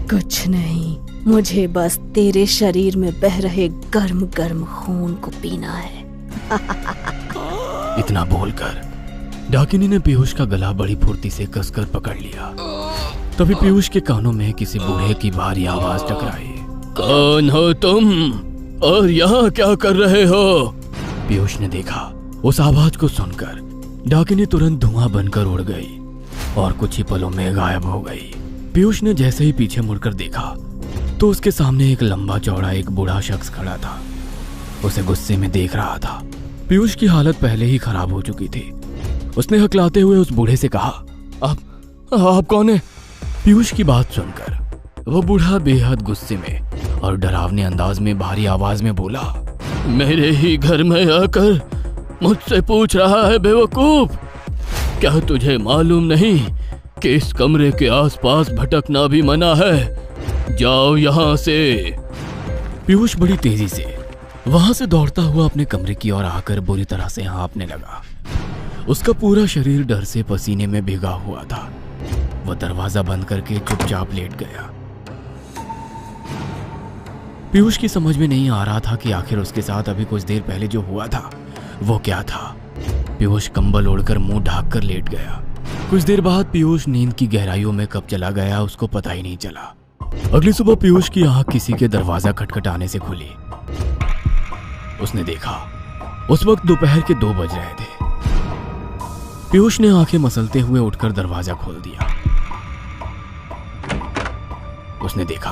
कुछ नहीं, मुझे बस तेरे शरीर में बह रहे गर्म गर्म खून को पीना है। इतना बोलकर डाकिनी ने पीयूष का गला बड़ी फुर्ती से कसकर पकड़ लिया। तभी पीयूष के कानों में किसी बूढ़े की भारी आवाज टकराई। कौन हो तुम और यहाँ क्या कर रहे हो? पीयूष ने देखा। उस आवाज को सुनकर डाकिनी तुरंत धुआं बनकर उड़ गई और कुछ ही पलों में गायब हो गई। पीयूष ने जैसे ही पीछे मुड़कर देखा तो उसके सामने एक लंबा चौड़ा एक बूढ़ा शख्स खड़ा था। उसे गुस्से में देख रहा था। पीयूष की हालत पहले ही खराब हो चुकी थी। उसने हकलाते हुए उस बूढ़े से कहा, आप कौन है? पीयूष की बात सुनकर वो बूढ़ा बेहद गुस्से में और डरावने अंदाज में भारी आवाज में बोला, मेरे ही घर में आकर मुझसे पूछ रहा है बेवकूफ? क्या तुझे मालूम नहीं कि इस कमरे के आसपास भटकना भी मना है? जाओ यहाँ से। पीयूष बड़ी तेजी से वहां से दौड़ता हुआ अपने कमरे की ओर आकर बुरी तरह से हाँफने लगा। उसका पूरा शरीर डर से पसीने में भीगा हुआ था। वह दरवाजा बंद करके चुपचाप लेट गया। पीयूष की समझ में नहीं आ रहा था कि आखिर उसके साथ अभी कुछ देर पहले जो हुआ था वो क्या था। पीयूष कंबल ओढ़कर मुंह ढाक कर लेट गया। कुछ देर बाद पीयूष नींद की गहराइयों में कब चला गया उसको पता ही नहीं चला। अगली सुबह पीयूष की आंख किसी के दरवाजा खटखटाने से खुली। उसने देखा उस वक्त दोपहर के 2 बज रहे थे। पीयूष ने आंखें मसलते हुए उठकर दरवाजा खोल दिया। उसने देखा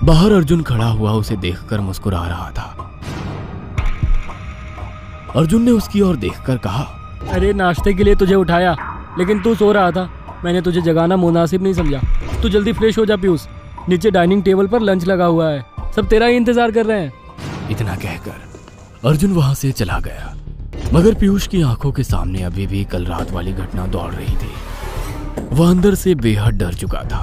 बाहर अर्जुन खड़ा हुआ उसे देखकर मुस्कुरा रहा था। अर्जुन ने उसकी ओर देखकर कहा, अरे नाश्ते के लिए तुझे उठाया लेकिन तू सो रहा था। मैंने तुझे जगाना मुनासिब नहीं समझा। तू जल्दी फ्रेश हो जा पीयूष, नीचे डाइनिंग टेबल पर लंच लगा हुआ है, सब तेरा ही इंतजार कर रहे हैं। इतना कहकर अर्जुन वहां से चला गया। मगर पीयूष की आंखों के सामने अभी भी कल रात वाली घटना दौड़ रही थी। वह अंदर से बेहद डर चुका था।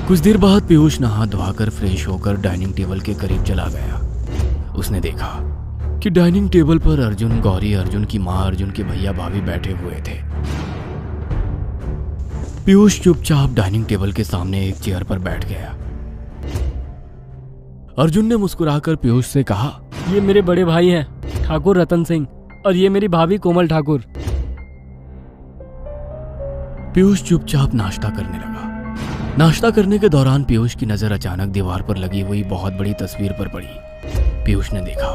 कुछ देर बाद पीयूष नहा धोकर फ्रेश होकर डाइनिंग टेबल के करीब चला गया। उसने देखा कि डाइनिंग टेबल पर अर्जुन, गौरी, अर्जुन की माँ, अर्जुन के भैया भाभी बैठे हुए थे। पीयूष चुपचाप डाइनिंग टेबल के सामने एक चेयर पर बैठ गया। अर्जुन ने मुस्कुराकर पीयूष से कहा, ये मेरे बड़े भाई हैं ठाकुर रतन सिंह और ये मेरी भाभी कोमल ठाकुर। पीयूष चुपचाप नाश्ता करने लगा। नाश्ता करने के दौरान पीयूष की नजर अचानक दीवार पर लगी हुई बहुत बड़ी तस्वीर पर पड़ी। पीयूष ने देखा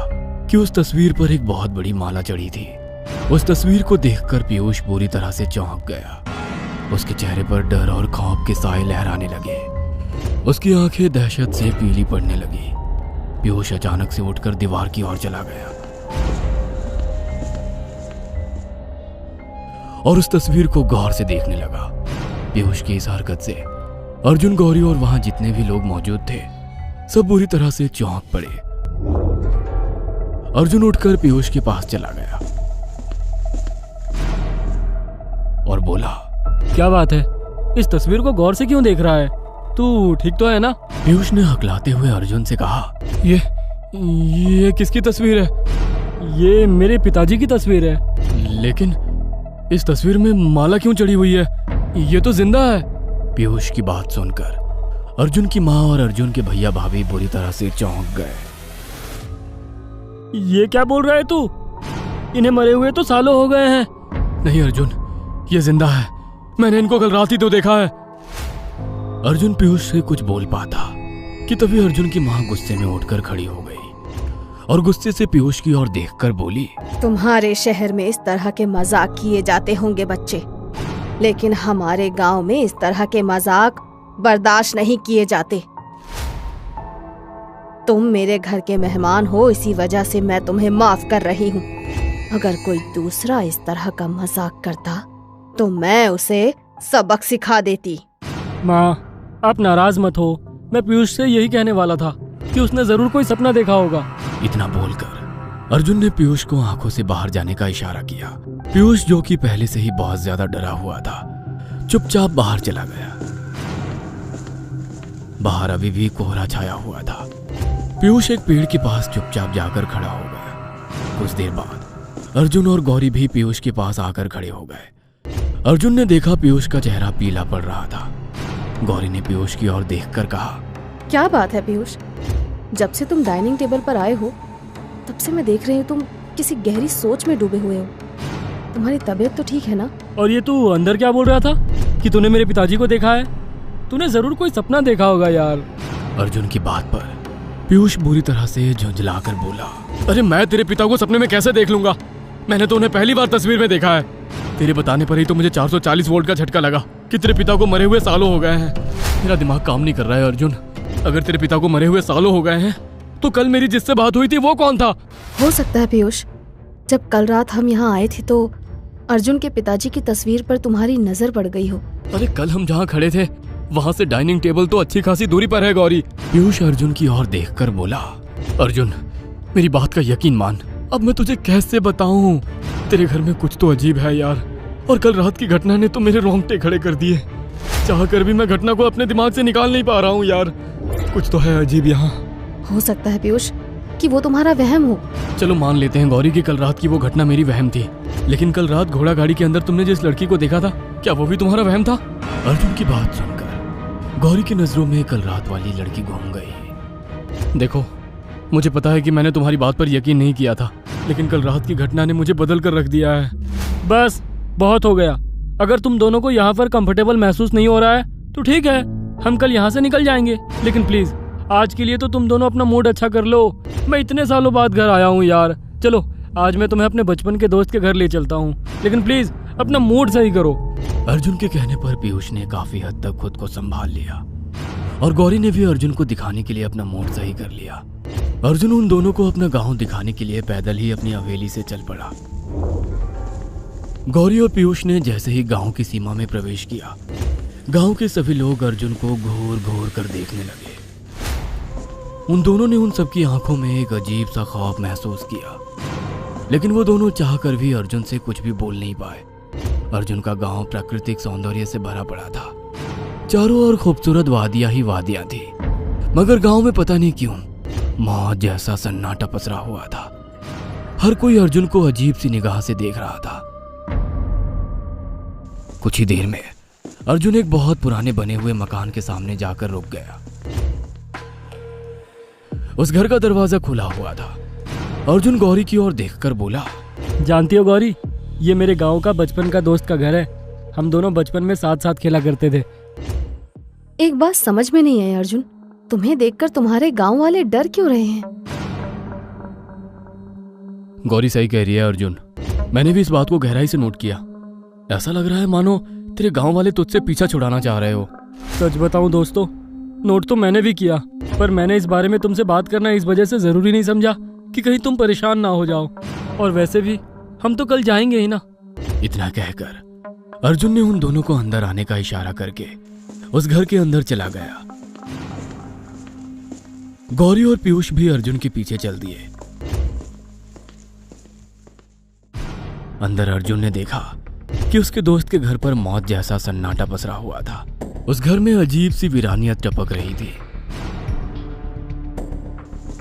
कि उस तस्वीर पर एक बहुत बड़ी माला चढ़ी थी। उस तस्वीर को देखकर पीयूष बुरी तरह से चौंक गया। उसके चेहरे पर डर और खौफ के साए लहराने लगे। उसकी आंखें दहशत से पीली पड़ने लगी। पीयूष अचानक से उठकर दीवार की ओर चला गया और उस तस्वीर को गौर से देखने लगा। पीयूष की इस हरकत से अर्जुन, गौरी और वहां जितने भी लोग मौजूद थे सब बुरी तरह से चौंक पड़े। अर्जुन उठकर पीयूष के पास चला गया और बोला, क्या बात है, इस तस्वीर को गौर से क्यों देख रहा है? तू ठीक तो है ना? पीयूष ने हकलाते हुए अर्जुन से कहा, ये किसकी तस्वीर है? ये मेरे पिताजी की तस्वीर है। लेकिन इस तस्वीर में माला क्यों चढ़ी हुई है? ये तो जिंदा है। पीयूष की बात सुनकर अर्जुन की माँ और अर्जुन के भैया भाभी बुरी तरह से चौंक गए। ये क्या बोल रहा है तू? इन्हें मरे हुए तो सालों हो गए हैं। नहीं अर्जुन, ये जिंदा है। मैंने इनको कल रात ही तो देखा है। अर्जुन पीयूष से कुछ बोल पाता कि तभी अर्जुन की माँ गुस्से में उठकर खड़ी हो गई और गुस्से से पीयूष की ओर देखकर बोली, तुम्हारे शहर में इस तरह के मजाक किए जाते होंगे बच्चे, लेकिन हमारे गांव में इस तरह के मजाक बर्दाश्त नहीं किए जाते। तुम मेरे घर के मेहमान हो, इसी वजह से मैं तुम्हें माफ कर रही हूँ। अगर कोई दूसरा इस तरह का मजाक करता तो मैं उसे सबक सिखा देती। माँ, आप नाराज मत हो। मैं पीयूष से यही कहने वाला था कि उसने जरूर कोई सपना देखा होगा। इतना बोलकर अर्जुन ने पीयूष को आंखों से बाहर जाने का इशारा किया। पीयूष, जो कि पहले से ही बहुत ज्यादा डरा हुआ था, चुपचाप बाहर चला गया। बाहर अभी भी कोहरा छाया हुआ था। पीयूष एक पेड़ के पास चुपचाप जाकर खड़ा हो गया। कुछ देर बाद अर्जुन और गौरी भी पीयूष के पास आकर खड़े हो गए। अर्जुन ने देखा पीयूष का चेहरा पीला पड़ रहा था। गौरी ने पीयूष की ओर देखकर कहा, क्या बात है पीयूष, जब से तुम डाइनिंग टेबल पर आए हो तब से मैं देख रही हूँ तुम किसी गहरी सोच में डूबे हुए हो। तुम्हारी तबीयत तो ठीक है ना? और ये तू अंदर क्या बोल रहा था कि तूने मेरे पिताजी को देखा है? तूने जरूर कोई सपना देखा होगा यार। अर्जुन की बात पर पीयूष बुरी तरह से झुंझलाकर बोला, अरे मैं तेरे पिता को सपने में कैसे देख लूंगा? मैंने तो उन्हें पहली बार तस्वीर में देखा है। तेरे बताने पर ही तो मुझे 440 वोल्ट का झटका लगा कि तेरे पिता को मरे हुए सालों हो गए हैं। मेरा दिमाग काम नहीं कर रहा है अर्जुन। अगर तेरे पिता को मरे हुए सालों हो गए हैं तो कल मेरी जिससे बात हुई थी वो कौन था? हो सकता है पीयूष, जब कल रात हम यहाँ आए थे तो अर्जुन के पिताजी की तस्वीर पर तुम्हारी नजर पड़ गई हो। अरे कल हम जहाँ खड़े थे वहाँ से डाइनिंग टेबल तो अच्छी खासी दूरी पर है गौरी। पीयूष अर्जुन की ओर देखकर बोला, अर्जुन मेरी बात का यकीन मान, अब मैं तुझे कैसे बताऊं? तेरे घर में कुछ तो अजीब है यार, और कल रात की घटना ने तो मेरे रोंगटे खड़े कर दिए। चाह कर भी मैं घटना को अपने दिमाग से निकाल नहीं पा रहा हूँ यार, कुछ तो है अजीब यहाँ। हो सकता है पीयूष कि वो तुम्हारा वहम हो। चलो मान लेते हैं गौरी कि कल रात की वो घटना मेरी वहम थी, लेकिन कल रात घोड़ा गाड़ी के अंदर तुमने जिस लड़की को देखा था, क्या वो भी तुम्हारा वहम था? अर्जुन की बात सुनकर गौरी की नजरों में कल रात वाली लड़की घूम गई। देखो मुझे पता है कि मैंने तुम्हारी बात पर यकीन नहीं किया था, लेकिन कल रात की घटना ने मुझे बदल कर रख दिया है। बस बहुत हो गया। अगर तुम दोनों को यहाँ पर कंफर्टेबल महसूस नहीं हो रहा है तो ठीक है, हम कल यहाँ से निकल जाएंगे, लेकिन प्लीज आज के लिए तो तुम दोनों अपना मूड अच्छा कर लो। मैं इतने सालों बाद घर आया हूँ यार। चलो आज मैं तुम्हें अपने बचपन के दोस्त के घर ले चलता हूँ, लेकिन प्लीज अपना मूड सही करो। अर्जुन के कहने पर पीयूष ने काफी हद तक खुद को संभाल लिया और गौरी ने भी अर्जुन को दिखाने के लिए अपना मूड सही कर लिया। अर्जुन उन दोनों को अपना गांव दिखाने के लिए पैदल ही अपनी हवेली से चल पड़ा। गौरी और पीयूष ने जैसे ही गांव की सीमा में प्रवेश किया, गांव के सभी लोग अर्जुन को घूर घूर कर देखने लगे। उन दोनों ने उन सबकी आंखों में एक अजीब सा खौफ महसूस किया, लेकिन वो दोनों चाहकर भी अर्जुन से कुछ भी बोल नहीं पाए। अर्जुन का गांव प्राकृतिक सौंदर्य से भरा पड़ा था, चारों ओर खूबसूरत वादियां ही वादियां थी, मगर गांव में पता नहीं क्यों मौत जैसा सन्नाटा पसरा हुआ था। हर कोई अर्जुन को अजीब सी निगाह से देख रहा था। कुछ ही देर में अर्जुन एक बहुत पुराने बने हुए मकान के सामने जाकर रुक गया। उस घर का दरवाजा खुला हुआ था। अर्जुन गौरी की ओर देखकर बोला, जानती हो गौरी, ये मेरे गांव का बचपन का दोस्त का घर है। हम दोनों बचपन में साथ साथ खेला करते थे। एक बात समझ में नहीं आई अर्जुन, तुम्हें देखकर तुम्हारे गांव वाले डर क्यों रहे हैं? गौरी सही कह रही है अर्जुन, मैंने भी इस बात को गहराई से नोट किया। ऐसा लग रहा है मानो तेरे गांव वाले तुझसे पीछा छुड़ाना चाह रहे हो। सच बताऊं दोस्तों, नोट तो मैंने भी किया, पर मैंने इस बारे में तुमसे बात करना इस वजह से जरूरी नहीं समझा कि कहीं तुम परेशान ना हो जाओ। और वैसे भी हम तो कल जाएंगे ही ना। इतना कहकर अर्जुन ने उन दोनों को अंदर आने का इशारा करके उस घर के अंदर चला गया। गौरी और पीयूष भी अर्जुन के पीछे चल दिए। अंदर अर्जुन ने देखा कि उसके दोस्त के घर पर मौत जैसा सन्नाटा पसरा हुआ था। उस घर में अजीब सी वीरानियत टपक रही थी।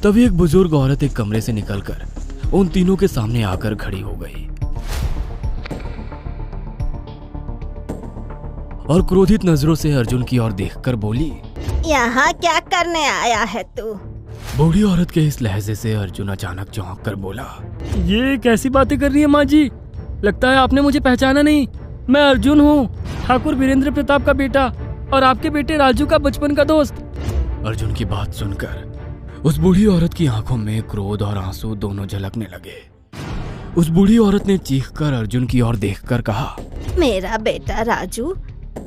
तभी एक बुजुर्ग औरत एक कमरे से निकलकर उन तीनों के सामने आकर खड़ी हो गई और क्रोधित नजरों से अर्जुन की ओर देखकर बोली, यहाँ क्या करने आया है तू? बूढ़ी औरत के इस लहजे से अर्जुन अचानक चौंक कर बोला, ये कैसी बातें कर रही है माँ जी? लगता है आपने मुझे पहचाना नहीं। मैं अर्जुन हूँ, ठाकुर वीरेंद्र प्रताप का बेटा और आपके बेटे राजू का बचपन का दोस्त। अर्जुन की बात सुनकर उस बूढ़ी औरत की आंखों में क्रोध और आंसू दोनों झलकने लगे। उस बूढ़ी औरत ने चीखकर अर्जुन की ओर देखकर कहा, मेरा बेटा राजू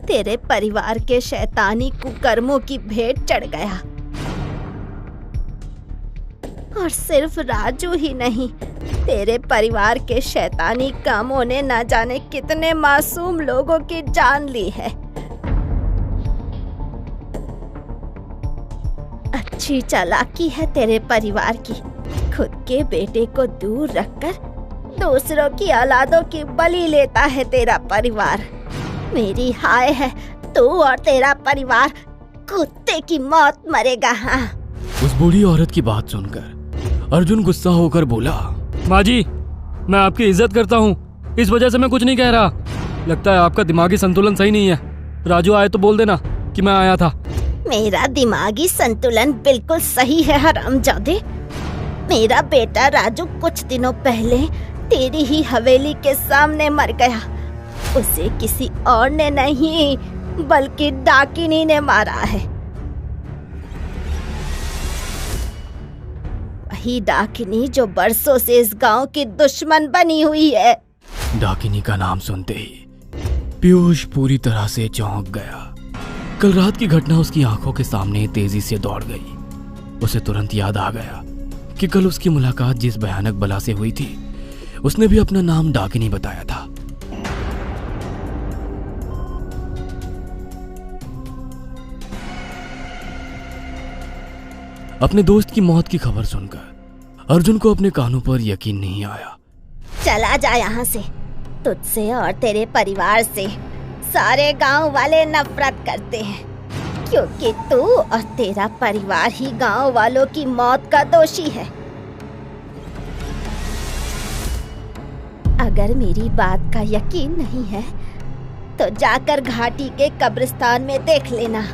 तेरे परिवार के शैतानी कुकर्मों की भेंट चढ़ गया। और सिर्फ राजू ही नहीं, तेरे परिवार के शैतानी कामों ने न जाने कितने मासूम लोगों की जान ली है। अच्छी चालाकी है तेरे परिवार की, खुद के बेटे को दूर रखकर दूसरों की औलादों की बलि लेता है तेरा परिवार। मेरी हाय है, तू और तेरा परिवार कुत्ते की मौत मरेगा। हाँ। उस बूढ़ी औरत की बात सुनकर अर्जुन गुस्सा होकर बोला, माँ जी, मैं आपकी इज्जत करता हूँ, इस वजह से मैं कुछ नहीं कह रहा। लगता है आपका दिमागी संतुलन सही नहीं है। राजू आए तो बोल देना कि मैं आया था। मेरा दिमागी संतुलन बिल्कुल सही है हरामजादे। मेरा बेटा राजू कुछ दिनों पहले तेरी ही हवेली के सामने मर गया। उसे किसी और ने नहीं बल्कि डाकिनी ने मारा है। वही डाकिनी जो बरसों से इस गांव की दुश्मन बनी हुई है। डाकिनी का नाम सुनते ही पीयूष पूरी तरह से चौंक गया। कल रात की घटना उसकी आंखों के सामने तेजी से दौड़ गई। उसे तुरंत याद आ गया कि कल उसकी मुलाकात जिस भयानक बला से हुई थी, उसने भी अपना नाम डाकिनी बताया था। अपने दोस्त की मौत की खबर सुनकर अर्जुन को अपने कानों पर यकीन नहीं आया। चला जा यहाँ से। तुझसे और तेरे परिवार से सारे गांव वाले नफरत करते हैं, क्योंकि तू और तेरा परिवार ही गांव वालों की मौत का दोषी है। अगर मेरी बात का यकीन नहीं है तो जाकर घाटी के कब्रिस्तान में देख लेना,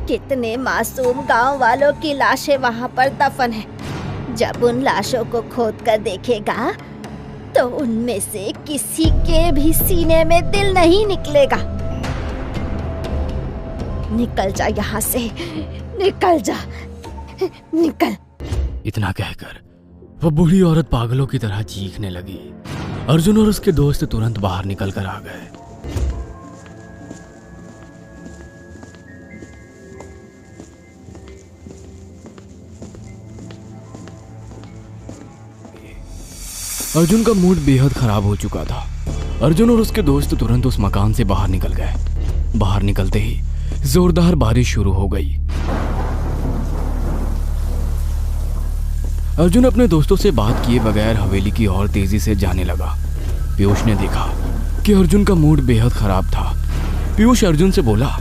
कितने मासूम गांव वालों की लाशें वहां पर दफन है। जब उन लाशों को खोद कर देखेगा तो उनमें से किसी के भी सीने में दिल नहीं निकलेगा। निकल जा यहाँ से, निकल जा, निकल। इतना कहकर वह बूढ़ी औरत पागलों की तरह चीखने लगी। अर्जुन और उसके दोस्त तुरंत बाहर निकल कर आ गए। अर्जुन का मूड बेहद खराब हो चुका था। अर्जुन और उसके दोस्त तुरंत उस मकान से बाहर निकल गए। बाहर निकलते ही जोरदार बारिश शुरू हो गई। अर्जुन अपने दोस्तों से बात किए बगैर हवेली की ओर तेजी से जाने लगा। पीयूष ने देखा कि अर्जुन का मूड बेहद खराब था। पीयूष अर्जुन से बोला,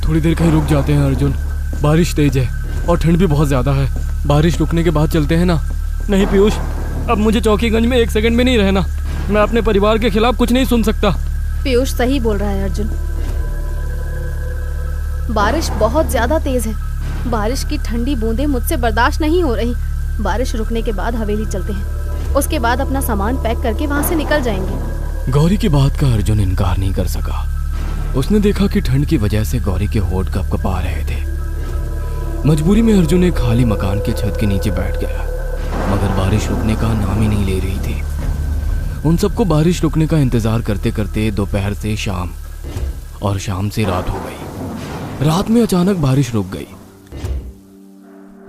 थोड़ी देर कहीं रुक जाते हैं अर्जुन, बारिश तेज है और ठंड भी बहुत ज्यादा है। बारिश रुकने के बाद चलते हैं ना। नहीं पीयूष, अब मुझे चौकीगंज में 1 सेकंड में नहीं रहना। मैं अपने परिवार के खिलाफ कुछ नहीं सुन सकता। पीयूष सही बोल रहा है अर्जुन, बारिश बहुत ज्यादा तेज है। बारिश की ठंडी बूंदें मुझसे बर्दाश्त नहीं हो रही। बारिश रुकने के बाद हवेली चलते हैं, उसके बाद अपना सामान पैक करके वहां से निकल जाएंगे। गौरी की बात का अर्जुन इनकार नहीं कर सका। उसने देखा कि ठंड की वजह से गौरी के होंठ कपकपा रहे थे। मजबूरी में अर्जुन एक खाली मकान के छत के नीचे बैठ गया, मगर बारिश रुकने का नाम ही नहीं ले रही थी। उन सबको बारिश रुकने का इंतजार करते करते दोपहर से शाम और शाम से रात हो गई। रात में अचानक बारिश रुक गई।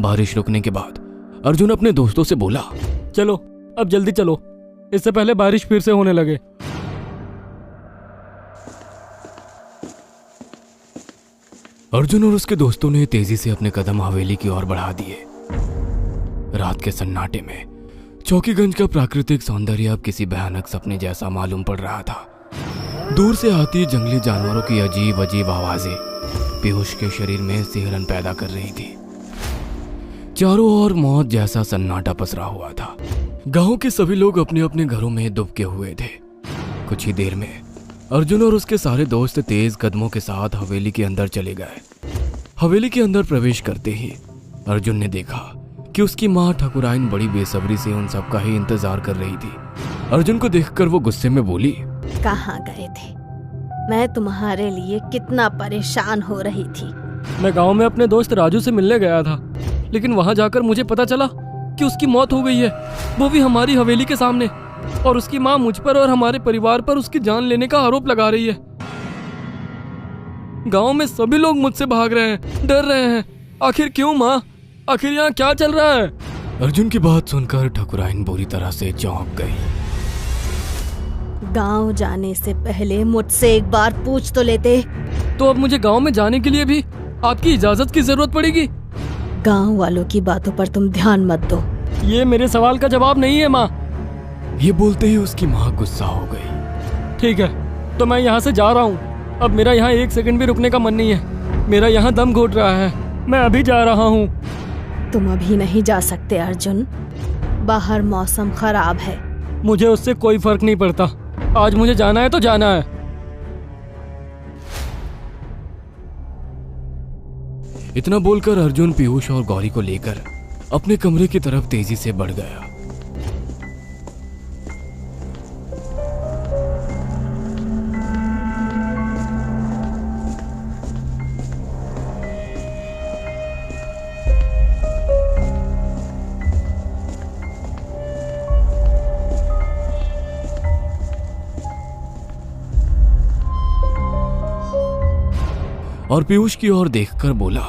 बारिश रुकने के बाद अर्जुन अपने दोस्तों से बोला, चलो अब जल्दी चलो, इससे पहले बारिश फिर से होने लगे। अर्जुन और उसके दोस्तों ने तेजी से अपने कदम हवेली की ओर बढ़ा दिए। रात के सन्नाटे में चौकीगंज का प्राकृतिक सौंदर्य अब किसी भयानक सपने जैसा मालूम पड़ रहा था। दूर से आती जंगली जानवरों की अजीब अजीब आवाजें पीयूष के शरीर में सिहरन पैदा कर रही थी। चारों ओर मौत जैसा सन्नाटा पसरा हुआ था। गांव के सभी लोग अपने अपने घरों में दुबके हुए थे। कुछ ही देर में अर्जुन और उसके सारे दोस्त तेज कदमों के साथ हवेली के अंदर चले गए। हवेली के अंदर प्रवेश करते ही अर्जुन ने देखा कि उसकी माँ ठाकुराइन बड़ी बेसब्री से उन सबका ही इंतजार कर रही थी। अर्जुन को देखकर वो गुस्से में बोली, कहाँ गए थे? मैं तुम्हारे लिए कितना परेशान हो रही थी। मैं गांव में अपने दोस्त राजू से मिलने गया था, लेकिन वहां जाकर मुझे पता चला कि उसकी मौत हो गई है, वो भी हमारी हवेली के सामने। और उसकी माँ मुझ पर और हमारे परिवार पर उसकी जान लेने का आरोप लगा रही है। गांव में सभी लोग मुझसे भाग रहे हैं, डर रहे हैं। आखिर क्यों माँ? आखिर यहाँ क्या चल रहा है? अर्जुन की बात सुनकर ठाकुराइन बुरी तरह से चौंक गई। गांव जाने से पहले मुझसे एक बार पूछ तो लेते। तो अब मुझे गांव में जाने के लिए भी आपकी इजाजत की जरूरत पड़ेगी? गांव वालों की बातों पर तुम ध्यान मत दो। ये मेरे सवाल का जवाब नहीं है माँ। ये बोलते ही उसकी माँ गुस्सा हो गई। ठीक है, तो मैं यहाँ से जा रहा हूँ। अब मेरा यहाँ 1 सेकंड भी रुकने का मन नहीं है। मेरा यहाँ दम घुट रहा है। मैं अभी जा रहा हूँ। तुम अभी नहीं जा सकते अर्जुन, बाहर मौसम खराब है। मुझे उससे कोई फर्क नहीं पड़ता। आज मुझे जाना है तो जाना है। इतना बोलकर अर्जुन पीयूष और गौरी को लेकर अपने कमरे की तरफ तेजी से बढ़ गया। और पीयूष की ओर देखकर बोला,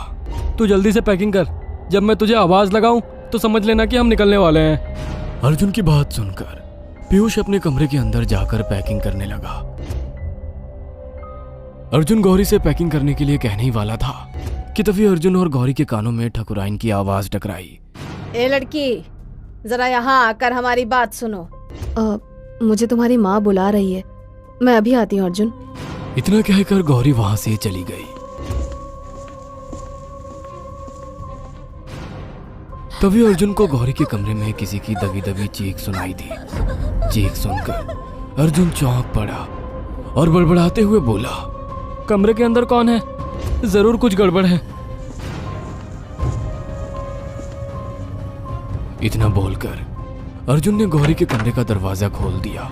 तू जल्दी से पैकिंग कर, जब मैं तुझे आवाज लगाऊं तो समझ लेना कि हम निकलने वाले हैं। अर्जुन की बात सुनकर पीयूष अपने कमरे के अंदर जाकर पैकिंग करने लगा। अर्जुन गौरी से पैकिंग करने के लिए कहने ही वाला था कि तभी अर्जुन और गौरी के कानों में ठकुराइन की आवाज टकराई। ए लड़की, जरा यहाँ आकर हमारी बात सुनो। मुझे तुम्हारी माँ बुला रही है, मैं अभी आती हूँ अर्जुन। इतना कहकर गौरी वहां से चली गई। तभी अर्जुन को गौरी के कमरे में किसी की दबी दबी चीख सुनाई दी। चीख सुनकर अर्जुन चौंक पड़ा और बड़बड़ाते हुए बोला, कमरे के अंदर कौन है? जरूर कुछ गड़बड़ है। इतना बोलकर अर्जुन ने गौरी के कमरे का दरवाजा खोल दिया।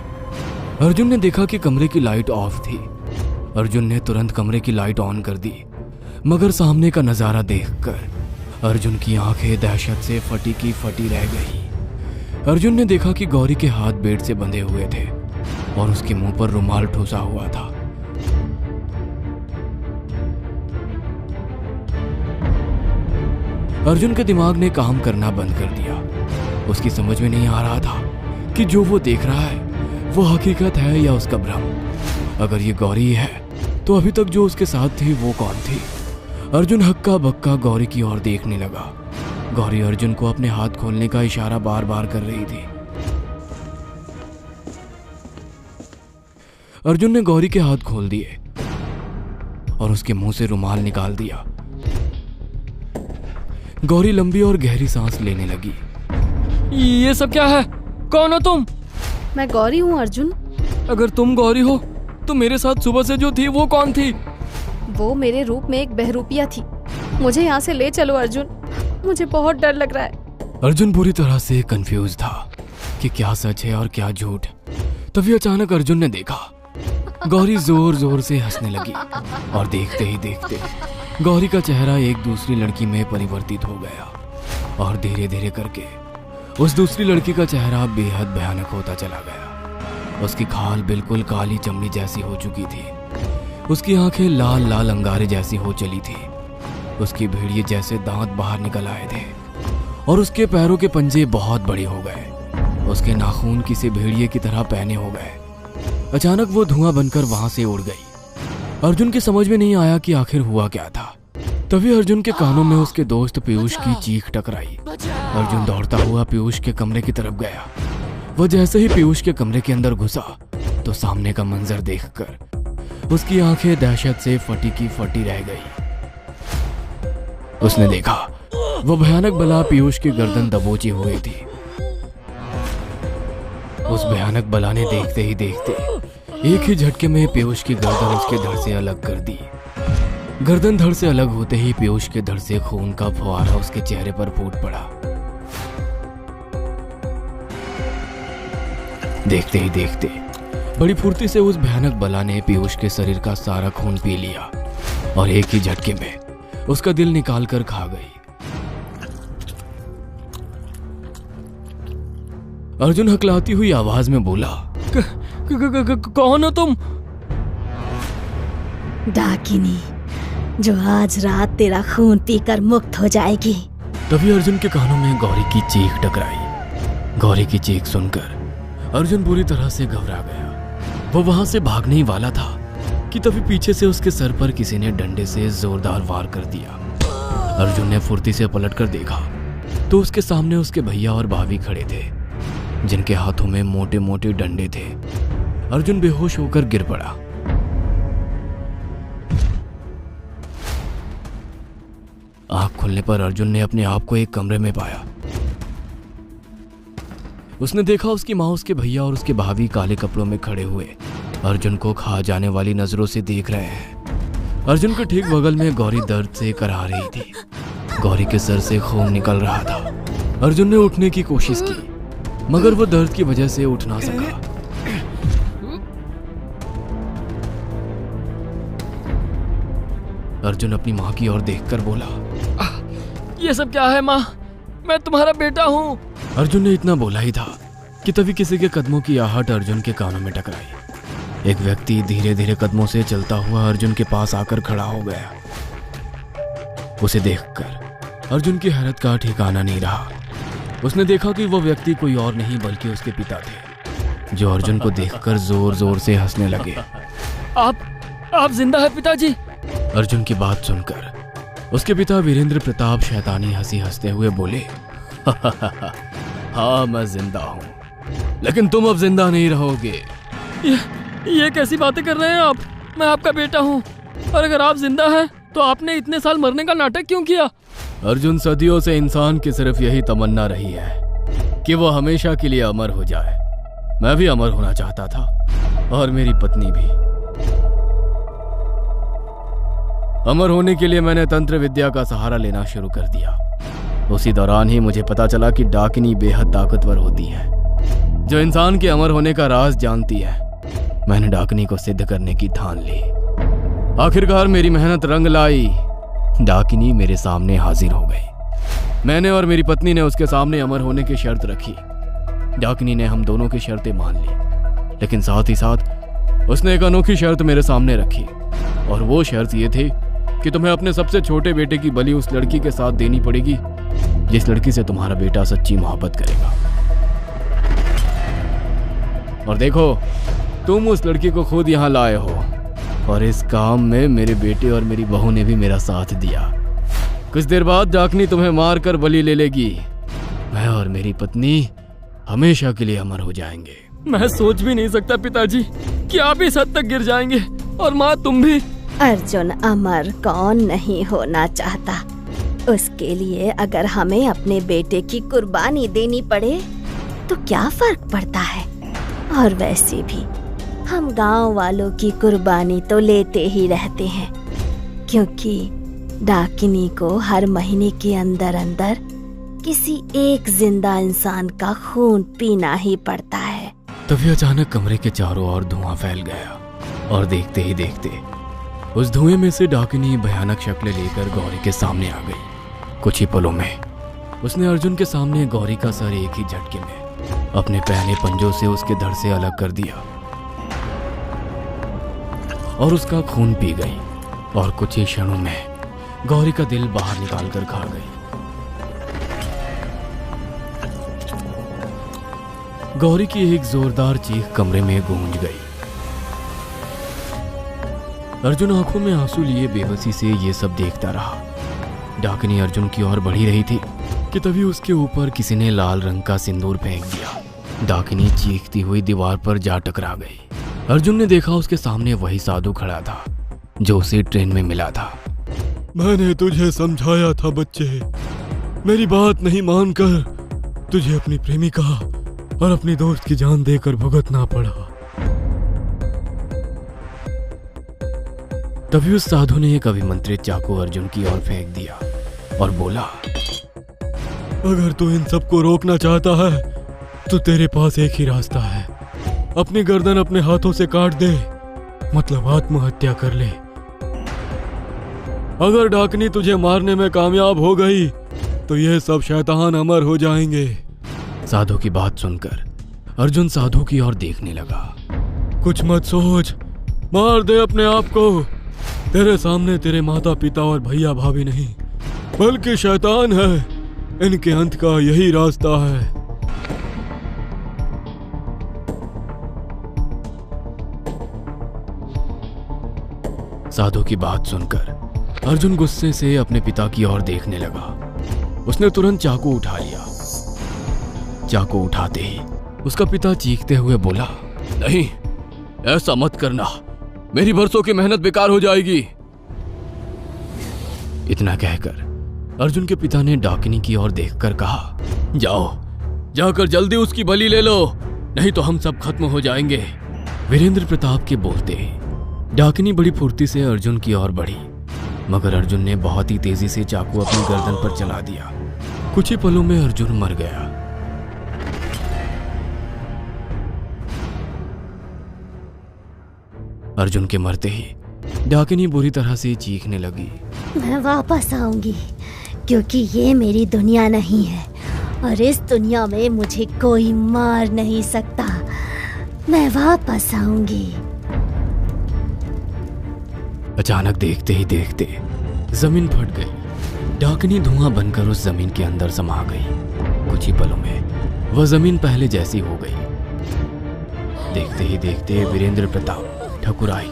अर्जुन ने देखा कि कमरे की लाइट ऑफ थी। अर्जुन ने तुरंत कमरे की लाइट ऑन कर दी, मगर सामने का नजारा देखकर अर्जुन की आंखें दहशत से फटी की फटी रह गई। अर्जुन ने देखा कि गौरी के हाथ बेड से बंधे हुए थे और उसके मुंह पर रुमाल ठूसा हुआ था। अर्जुन के दिमाग ने काम करना बंद कर दिया। उसकी समझ में नहीं आ रहा था कि जो वो देख रहा है वो हकीकत है या उसका भ्रम। अगर ये गौरी है तो अभी तक जो उसके साथ थी वो कौन थी? अर्जुन हक्का बक्का गौरी की ओर देखने लगा। गौरी अर्जुन को अपने हाथ खोलने का इशारा बार बार कर रही थी। अर्जुन ने गौरी के हाथ खोल दिए और उसके मुंह से रुमाल निकाल दिया। गौरी लंबी और गहरी सांस लेने लगी। ये सब क्या है? कौन हो तुम? मैं गौरी हूँ अर्जुन। अगर तुम गौरी हो तो मेरे साथ सुबह से जो थी वो कौन थी? वो मेरे रूप में एक बहरूपिया थी। मुझे यहाँ से ले चलो अर्जुन, मुझे बहुत डर लग रहा है। अर्जुन पूरी तरह से कंफ्यूज था कि क्या सच है और क्या झूठ। तभी अचानक अर्जुन ने देखा गौरी जोर जोर से हंसने लगी और देखते ही देखते गौरी का चेहरा एक दूसरी लड़की में परिवर्तित हो गया और धीरे धीरे करके उस दूसरी लड़की का चेहरा बेहद भयानक होता चला गया। उसकी खाल बिल्कुल काली चमड़ी जैसी हो चुकी थी। उसकी आंखें लाल लाल अंगारे जैसी हो चली थी। उसकी भेड़िए जैसे दांत बाहर निकल आए थे और उसके पैरों के पंजे बहुत बड़े हो गए। उसके नाखून किसी भेड़िए की तरह पैने हो गए। अचानक वो धुआं बनकर वहां से उड़ गई। अर्जुन की समझ में नहीं आया कि आखिर हुआ क्या था। तभी अर्जुन के कानों में उसके दोस्त पीयूष की चीख टकराई। अर्जुन दौड़ता हुआ पीयूष के कमरे की तरफ गया। वो जैसे ही पीयूष के कमरे के अंदर घुसा तो सामने का मंजर देखकर उसकी आंखें दहशत से फटी की फटी रह गई। उसने देखा वो भयानक बला पीयूष की गर्दन दबोची हुई थी। उस भयानक बला ने देखते ही देखते एक ही झटके में पीयूष की गर्दन उसके धड़ से अलग कर दी। गर्दन धड़ से अलग होते ही पीयूष के धड़ से खून का फुहारा उसके चेहरे पर फूट पड़ा। देखते ही देखते बड़ी फुर्ती से उस भयानक बला ने पीयूष के शरीर का सारा खून पी लिया और एक ही झटके में उसका दिल निकाल कर खा गई। अर्जुन हकलाती हुई आवाज में बोला, कौन हो तुम? डाकिनी, जो आज रात तेरा खून पीकर मुक्त हो जाएगी। तभी अर्जुन के कानों में गौरी की चीख टकराई। गौरी की चीख सुनकर अर्जुन बुरी तरह से घबरा गया। वो वहां से भागने ही वाला था कि तभी पीछे से उसके सर पर किसी ने डंडे से जोरदार वार कर दिया। अर्जुन ने फुर्ती से पलटकर देखा तो उसके सामने उसके भैया और भाभी खड़े थे, जिनके हाथों में मोटे मोटे डंडे थे। अर्जुन बेहोश होकर गिर पड़ा। आंख खुलने पर अर्जुन ने अपने आप को एक कमरे में पाया। उसने देखा उसकी माँ, उसके भैया और उसके भाभी काले कपड़ों में खड़े हुए अर्जुन को खा जाने वाली नजरों से देख रहे हैं। अर्जुन के ठीक बगल में गौरी दर्द से कराह रही थी। गौरी के सर से खून निकल रहा था। अर्जुन ने उठने की कोशिश की मगर वो दर्द की वजह से उठ ना सका। अर्जुन अपनी माँ की ओर देखकर बोला, ये सब क्या है माँ? मैं तुम्हारा बेटा हूँ। अर्जुन ने इतना बोला ही था कि तभी किसी के कदमों की आहट अर्जुन के कानों में टकराई। एक व्यक्ति धीरे धीरे कदमों से चलता हुआ अर्जुन के पास आकर खड़ा हो गया। उसे देखकर अर्जुन की हैरत का ठिकाना नहीं रहा। उसने देखा कि वह व्यक्ति कोई और नहीं बल्कि उसके पिता थे, जो अर्जुन को देखकर जोर जोर से हंसने लगे। आप जिंदा है पिताजी? अर्जुन की बात सुनकर उसके पिता वीरेंद्र प्रताप शैतानी हंसी हंसते हुए बोले, हाँ मैं जिंदा हूँ, लेकिन तुम अब जिंदा नहीं रहोगे। ये कैसी बातें कर रहे हैं आप? मैं आपका बेटा हूँ, और अगर आप जिंदा हैं तो आपने इतने साल मरने का नाटक क्यों किया? अर्जुन, सदियों से इंसान की सिर्फ यही तमन्ना रही है कि वो हमेशा के लिए अमर हो जाए। मैं भी अमर होना चाहता था, और मेरी पत्नी भी। अमर होने के लिए मैंने तंत्र विद्या का सहारा लेना शुरू कर दिया। उसी दौरान ही मुझे पता चला कि डाकिनी बेहद ताकतवर होती है, जो इंसान के अमर होने का राज जानती है। मैंने डाकिनी को सिद्ध करने की ठान ली। आखिरकार मेरी मेहनत रंग लाई। डाकिनी मेरे सामने हाजिर हो गई। मैंने और मेरी पत्नी ने उसके सामने अमर होने की शर्त रखी। डाकिनी ने हम दोनों की शर्तें मान ली, लेकिन साथ ही साथ उसने एक अनोखी शर्त मेरे सामने रखी, और वो शर्त ये थी कि तुम्हें अपने सबसे छोटे बेटे की बलि उस लड़की के साथ देनी पड़ेगी जिस लड़की से तुम्हारा बेटा सच्ची मोहब्बत करेगा। और देखो, तुम उस लड़की को खुद यहाँ लाए हो, और इस काम में मेरे बेटे और मेरी बहू ने भी मेरा साथ दिया। कुछ देर बाद डाकिनी तुम्हें मार कर बलि ले लेगी। मैं और मेरी पत्नी हमेशा के लिए अमर हो जाएंगे। मैं सोच भी नहीं सकता पिताजी कि आप इस हद तक गिर जाएंगे, और माँ तुम भी। अर्जुन, अमर कौन नहीं होना चाहता। उसके लिए अगर हमें अपने बेटे की कुर्बानी देनी पड़े तो क्या फर्क पड़ता है। और वैसे भी हम गांव वालों की कुर्बानी तो लेते ही रहते हैं, क्योंकि डाकिनी को हर महीने के अंदर अंदर किसी एक जिंदा इंसान का खून पीना ही पड़ता है। तभी अचानक कमरे के चारों ओर धुआं फैल गया, और देखते ही देखते उस धुएं में से डाकिनी भयानक शक्ल लेकर गौरी के सामने आ गई। कुछ ही पलों में उसने अर्जुन के सामने गौरी का सर एक ही झटके में अपने पहले पंजों से उसके धड़ से अलग कर दिया, और उसका खून पी गई, और कुछ ही क्षणों में गौरी का दिल बाहर निकाल कर खा गई। गौरी की एक जोरदार चीख कमरे में गूंज गई। अर्जुन आंखों में आंसू लिए बेबसी से ये सब देखता रहा। डाकिनी अर्जुन की ओर बढ़ी रही थी कि तभी उसके ऊपर किसी ने लाल रंग का सिंदूर फेंक दिया। डाकिनी चीखती हुई दीवार पर जा टकरा गई। अर्जुन ने देखा उसके सामने वही साधु खड़ा था जो उसे ट्रेन में मिला था। मैंने तुझे समझाया था बच्चे, मेरी बात नहीं मानकर तुझे अपनी प्रेमिका और अपनी दोस्त की जान देकर भुगतना पड़ा। तभी उस साधु ने एक अभिमंत्रित चाकू अर्जुन की ओर फेंक दिया और बोला, अगर तू इन सबको रोकना चाहता है तो तेरे पास एक ही रास्ता है, अपनी गर्दन अपने हाथों से काट दे, मतलब आत्महत्या कर ले। अगर डाकिनी तुझे मारने में कामयाब हो गई तो ये सब शैतान अमर हो जाएंगे। साधु की बात सुनकर अर्जुन साधु की ओर देखने लगा। कुछ मत सोच, मार दे अपने आप को। तेरे सामने तेरे माता पिता और भैया भाभी नहीं बल्कि शैतान है, इनके अंत का यही रास्ता है। साधु की बात सुनकर अर्जुन गुस्से से अपने पिता की ओर देखने लगा। उसने तुरंत चाकू उठा लिया। चाकू उठाते ही उसका पिता चीखते हुए बोला, नहीं, ऐसा मत करना, मेरी बरसों की मेहनत बेकार हो जाएगी। इतना कहकर अर्जुन के पिता ने डाकिनी की ओर देखकर कहा, जाओ, जाकर जल्दी उसकी बलि ले लो, नहीं तो हम सब खत्म हो जाएंगे। वीरेंद्र प्रताप के बोलते ही डाकिनी बड़ी फुर्ती से अर्जुन की ओर बढ़ी, मगर अर्जुन ने बहुत ही तेजी से चाकू अपनी गर्दन पर चला दिया। कुछ ही पलों में अर्जुन मर गया। अर्जुन के मरते ही डाकिनी बुरी तरह से चीखने लगी, मैं वापस आऊंगी, क्योंकि ये मेरी दुनिया नहीं है और इस दुनिया में मुझे कोई मार नहीं सकता। मैं वापस आऊंगी। अचानक देखते ही देखते जमीन फट गई। डाकनी धुआं बनकर उस जमीन के अंदर समा गई। कुछ ही पलों में वह जमीन पहले जैसी हो गई। देखते ही देखते वीरेंद्र प्रताप, ठकुराई,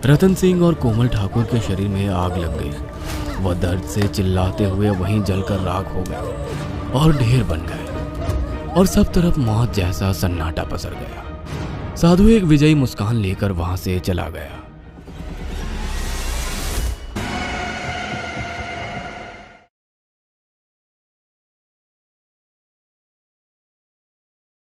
रतन सिंह और कोमल ठाकुर के शरीर में आग लग गई। वह दर्द से चिल्लाते हुए वहीं जलकर राख हो गए और ढेर बन गए और सब तरफ मौत जैसा सन्नाटा पसर गया। साधु एक विजयी मुस्कान लेकर वहां से चला गया।